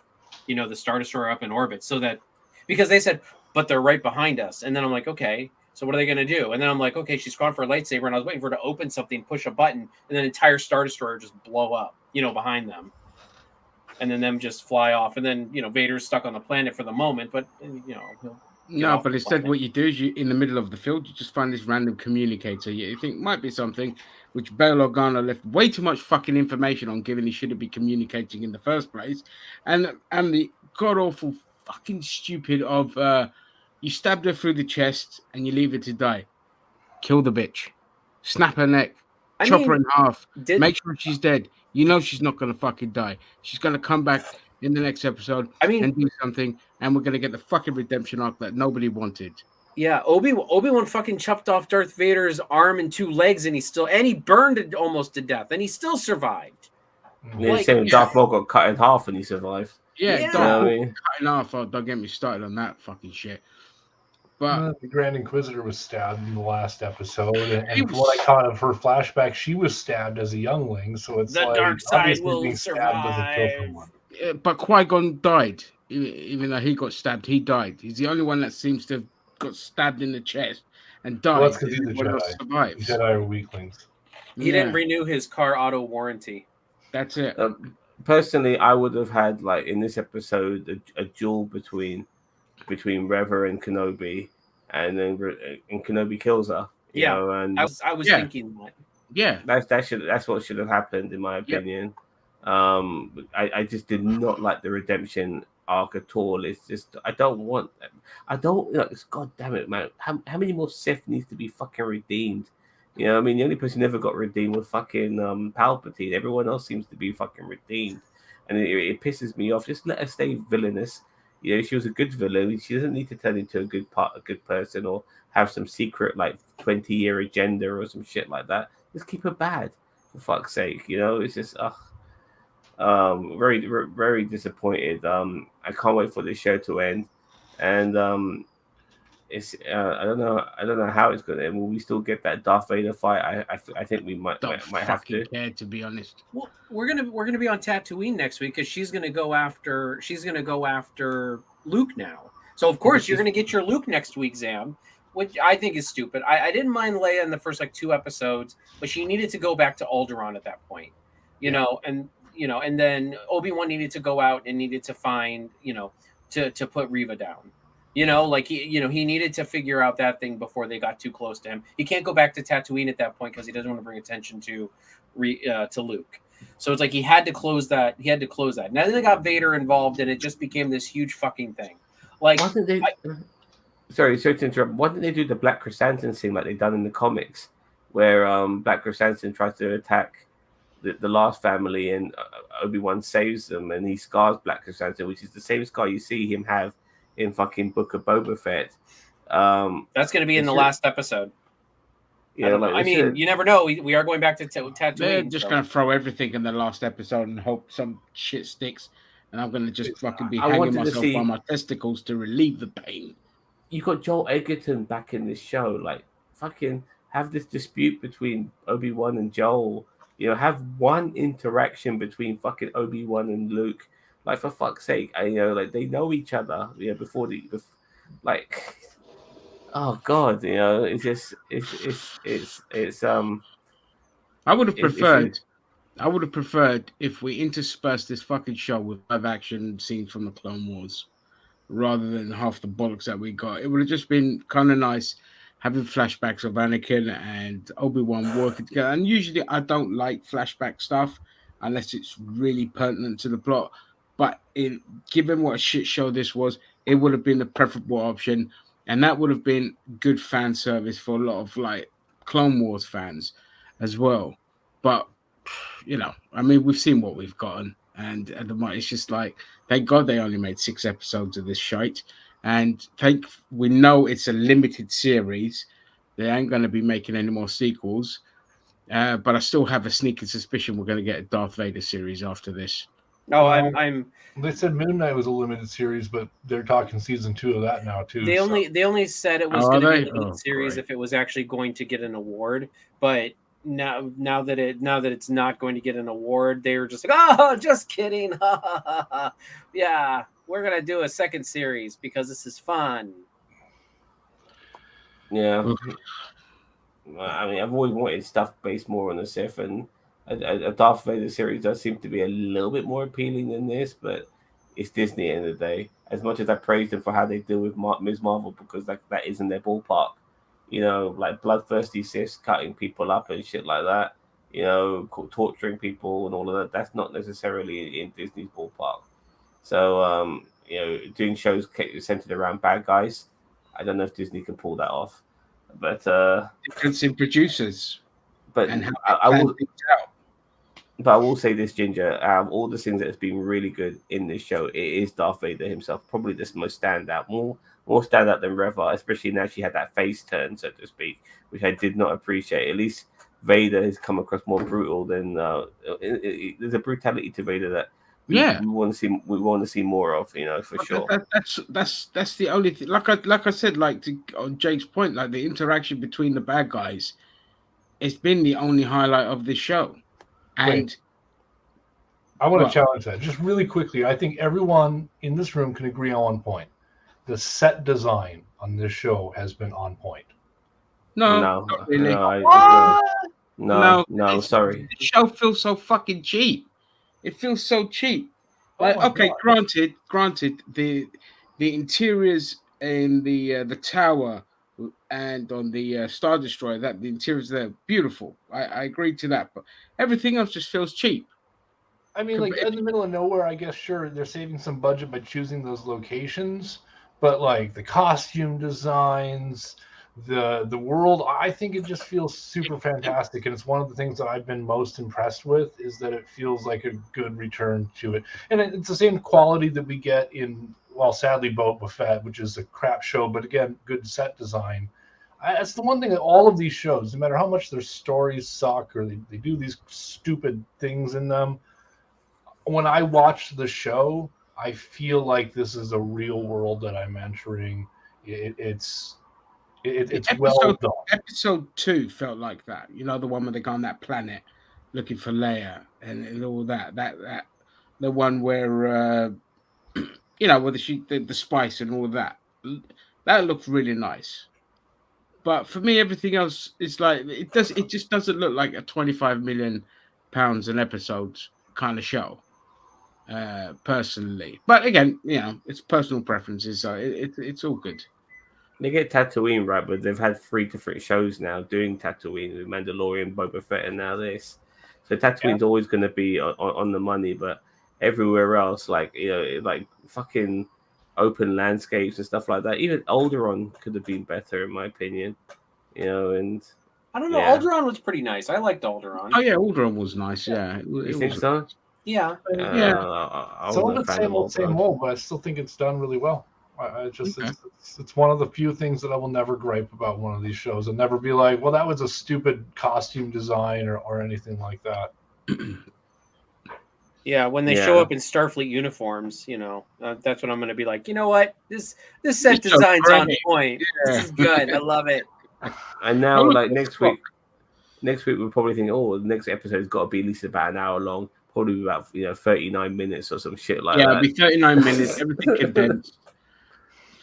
the Star Destroyer up in orbit, so that because they said, but they're right behind us, and then I'm like, okay, so what are they going to do? And then I'm like, okay, she's crawling for a lightsaber, and I was waiting for her to open something, push a button, and then the entire Star Destroyer just blow up, behind them, and then them just fly off, and then Vader's stuck on the planet for the moment, but No, but instead what you do is you, in the middle of the field, you just find this random communicator you think might be something, which Bail Organa left way too much fucking information on, given he shouldn't be communicating in the first place. And the god-awful fucking stupid of you stabbed her through the chest and you leave her to die. Kill the bitch. Snap her neck. Chop her in half. Make sure she's dead. You know she's not going to fucking die. She's going to come back in the next episode and do something, and we're going to get the fucking redemption arc that nobody wanted. Yeah, Obi-Wan fucking chopped off Darth Vader's arm and 2 legs, and he burned it almost to death, and he still survived. Yeah, same Darth Maul got cut in half and he survived. Yeah, Darth I Maul mean? cut in half. Oh, don't get me started on that fucking shit. But the Grand Inquisitor was stabbed in the last episode, and He from what I was- caught of her flashback, she was stabbed as a youngling. So it's The like dark side obviously will being stabbed doesn't kill survive. someone. but Qui-Gon died. Even though he got stabbed, he died. He's the only one that seems to have got stabbed in the chest and died. Well, that's because he's a Everyone else Jedi. survives. Jedi are weaklings. He didn't renew his car auto warranty. That's it. Personally, I would have had like in this episode a duel between Reva and Kenobi, and then Kenobi kills her. You know, and I was thinking that. Yeah, that's what should have happened in my opinion. I just did not like the redemption arc at all. It's just I don't want. God damn it, man! How many more Sith needs to be fucking redeemed? You know, I mean, the only person who never got redeemed was fucking Palpatine. Everyone else seems to be fucking redeemed, and it pisses me off. Just let her stay villainous. You know, she was a good villain. She doesn't need to turn into a good person, or have some secret like 20-year agenda or some shit like that. Just keep her bad, for fuck's sake. You know, it's just very, very disappointed. I can't wait for the show to end, and it's I don't know how it's gonna end. Will we still get that Darth Vader fight? I think we might have to. Care, to be honest. Well, we're gonna be on Tatooine next week because she's gonna go after Luke now. So of course you're gonna get your Luke next week, Zam, which I think is stupid. I didn't mind Leia in the first like 2 episodes, but she needed to go back to Alderaan at that point, you know, and then Obi-Wan needed to go out and needed to find, to put Reva down. You know, like he needed to figure out that thing before they got too close to him. He can't go back to Tatooine at that point because he doesn't want to bring attention to Luke. So it's like he had to close that. Now they got Vader involved, and it just became this huge fucking thing. Like, sorry to interrupt. Why didn't they do the Black Chrysanthemum thing like they done in the comics, where Black Chrysanthemum tries to attack the last family, and Obi-Wan saves them, and he scars Black Chrysanthemum, which is the same scar you see him have in fucking Book of Boba Fett. That's going to be in the last episode. Yeah, you never know. We are going back to Tatooine. They're just going to throw everything in the last episode and hope some shit sticks. And I'm going to just fucking be hanging myself by my testicles to relieve the pain. You got Joel Edgerton back in this show. Like, fucking have this dispute between Obi-Wan and Joel. You know, have one interaction between fucking Obi-Wan and Luke. Like, for fuck's sake, like they know each other. Before like, oh god, it's just it's. I would have preferred. I would have preferred if we interspersed this fucking show with live action scenes from the Clone Wars, rather than half the bollocks that we got. It would have just been kind of nice having flashbacks of Anakin and Obi-Wan working together. And usually, I don't like flashback stuff unless it's really pertinent to the plot. But given what a shit show this was, it would have been the preferable option, and that would have been good fan service for a lot of like Clone Wars fans as well. But I mean, we've seen what we've gotten, and at the moment, it's just like, thank God they only made 6 episodes of this shite, and we know it's a limited series. They ain't going to be making any more sequels, but I still have a sneaking suspicion we're going to get a Darth Vader series after this. No, I'm. They said Moon Knight was a limited series, but they're talking season 2 of that now too. They only said it was going to be a limited series if it was actually going to get an award. But now that it's not going to get an award, they were just like, oh, just kidding. Yeah, we're gonna do a second series because this is fun. Yeah. I mean, I've always wanted stuff based more on the Sith, and a Darth Vader series does seem to be a little bit more appealing than this, but it's Disney at the end of the day. As much as I praise them for how they deal with Ms. Marvel, because that is in their ballpark, like bloodthirsty Siths cutting people up and shit like that, torturing people and all of that, that's not necessarily in Disney's ballpark. So, doing shows centered around bad guys, I don't know if Disney can pull that off. But difference in producers. But I will say this, Ginger, out of all the things that has been really good in this show, it is Darth Vader himself, probably the most standout, more standout than Reva, especially now she had that face turn, so to speak, which I did not appreciate. At least Vader has come across more brutal than there's a brutality to Vader that we want to see more of, for sure. That's the only thing. Like I said, on Jake's point, like the interaction between the bad guys, it's been the only highlight of this show. And I want to challenge that just really quickly. I think everyone in this room can agree on one point: the set design on this show has been on point. No, not really. No, sorry. The show feels so fucking cheap. It feels so cheap. Like, okay, God. granted, the interiors in the tower and on the Star Destroyer, that the interiors there beautiful. I agree to that, but everything else just feels cheap. I mean, like in the middle of nowhere, I guess sure they're saving some budget by choosing those locations, but like the costume designs, the world, I think it just feels super fantastic, and it's one of the things that I've been most impressed with is that it feels like a good return to it, and it's the same quality that we get in, well, sadly, Boba Fett, which is a crap show, but again, good set design. That's the one thing that all of these shows, no matter how much their stories suck or they do these stupid things in them, when I watch the show, I feel like this is a real world that I'm entering. It's well done. Episode 2 felt like that. The one where they go on that planet looking for Leia and all that. That the one where where the spice and all of that. That looks really nice. But for me, everything else is like it just doesn't look like a £25 million an episode kind of show. Personally, but again, it's personal preferences, so it's all good. They get Tatooine right, but they've had 3 different shows now doing Tatooine with Mandalorian, Boba Fett, and now this. So Tatooine's always going to be on the money, but everywhere else, like fucking open landscapes and stuff like that. Even Alderaan could have been better, in my opinion. And I don't know. Yeah. Alderaan was pretty nice. I liked Alderaan. Oh yeah, Alderaan was nice. Yeah, you think so? Yeah. Some of it's same old, but I still think it's done really well. It's one of the few things that I will never gripe about one of these shows and never be like, well, that was a stupid costume design or anything like that. Yeah, when they show up in Starfleet uniforms, that's when I'm going to be like, you know what, this set design's on point. Yeah. This is good. I love it. And now, like next week we'll probably think, the next episode's got to be at least about an hour long. Probably about 39 minutes or some shit like that. Yeah, it'll be 39 minutes. Everything condensed.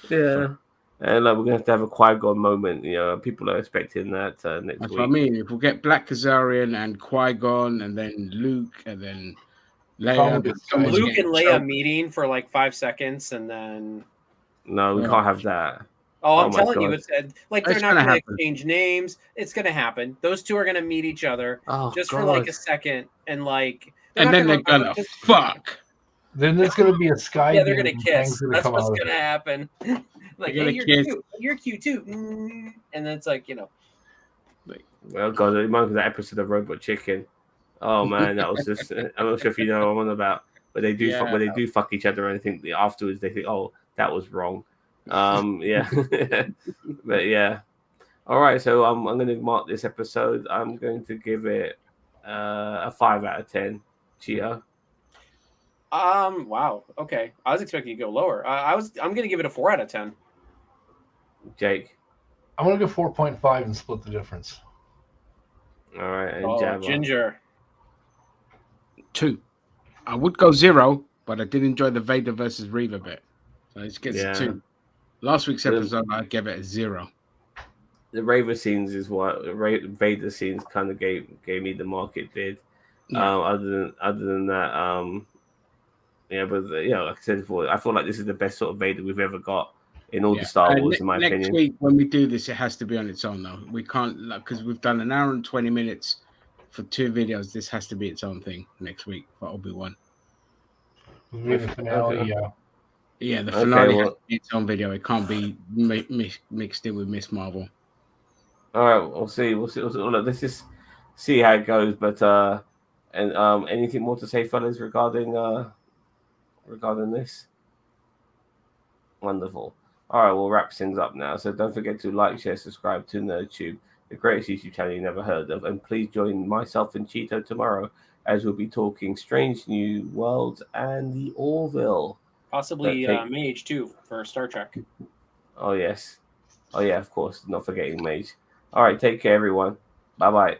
Yeah, and we're gonna have to have a Qui-Gon moment. People are expecting that next week. That's what I mean. If we get Black Kazarian and Qui-Gon, and then Luke, and then Leia, Luke and Leia meeting for like 5 seconds, and then no, we can't have that. Oh, I'm telling you, it's like they're not going to exchange names. It's going to happen. Those two are going to meet each other for like a second, and then they're gonna fuck. Then there's gonna be a sky. Yeah, they're gonna kiss. That's what's gonna happen. Like, hey, you're cute. You're cute too. And then it's like, Well, God, it reminds me of that episode of Robot Chicken. Oh man, that was just. I'm not sure if you know what I'm on about, but they do fuck each other, and I think afterwards they think, oh, that was wrong. Yeah, but yeah. All right, so I'm going to mark this episode. I'm going to give it a 5 out of 10. Chia. Wow. Okay, I was expecting you to go lower. I'm going to give it a 4 out of 10. Jake. I'm going to go 4.5 and split the difference. All right, and Ginger. 2. I would go 0, but I did enjoy the Vader versus Reva bit, so it gets a 2. Last week's episode, I gave it a 0. The Raver scenes is what Vader scenes kind of gave me the mark it did. Yeah. Other than that, but like I said before, I feel like this is the best sort of Vader we've ever got in all the Star Wars, in my opinion. Next week when we do this, it has to be on its own though. We can't, because we've done an hour and 20 minutes for 2 videos. This has to be its own thing next week for Obi-Wan. The finale, yeah, the finale has to be its own video. It can't be mixed in with Miss Marvel. All right, we'll see. Let's just see how it goes. But anything more to say, fellas, regarding this? Wonderful. All right, we'll wrap things up now. So don't forget to like, share, subscribe to NerdTube. the greatest YouTube channel you never heard of. And please join myself and Cheeto tomorrow as we'll be talking Strange New Worlds and the Orville. Possibly Mage too for Star Trek. Oh yes. Oh yeah, of course. Not forgetting Mage. All right, take care everyone. Bye-bye.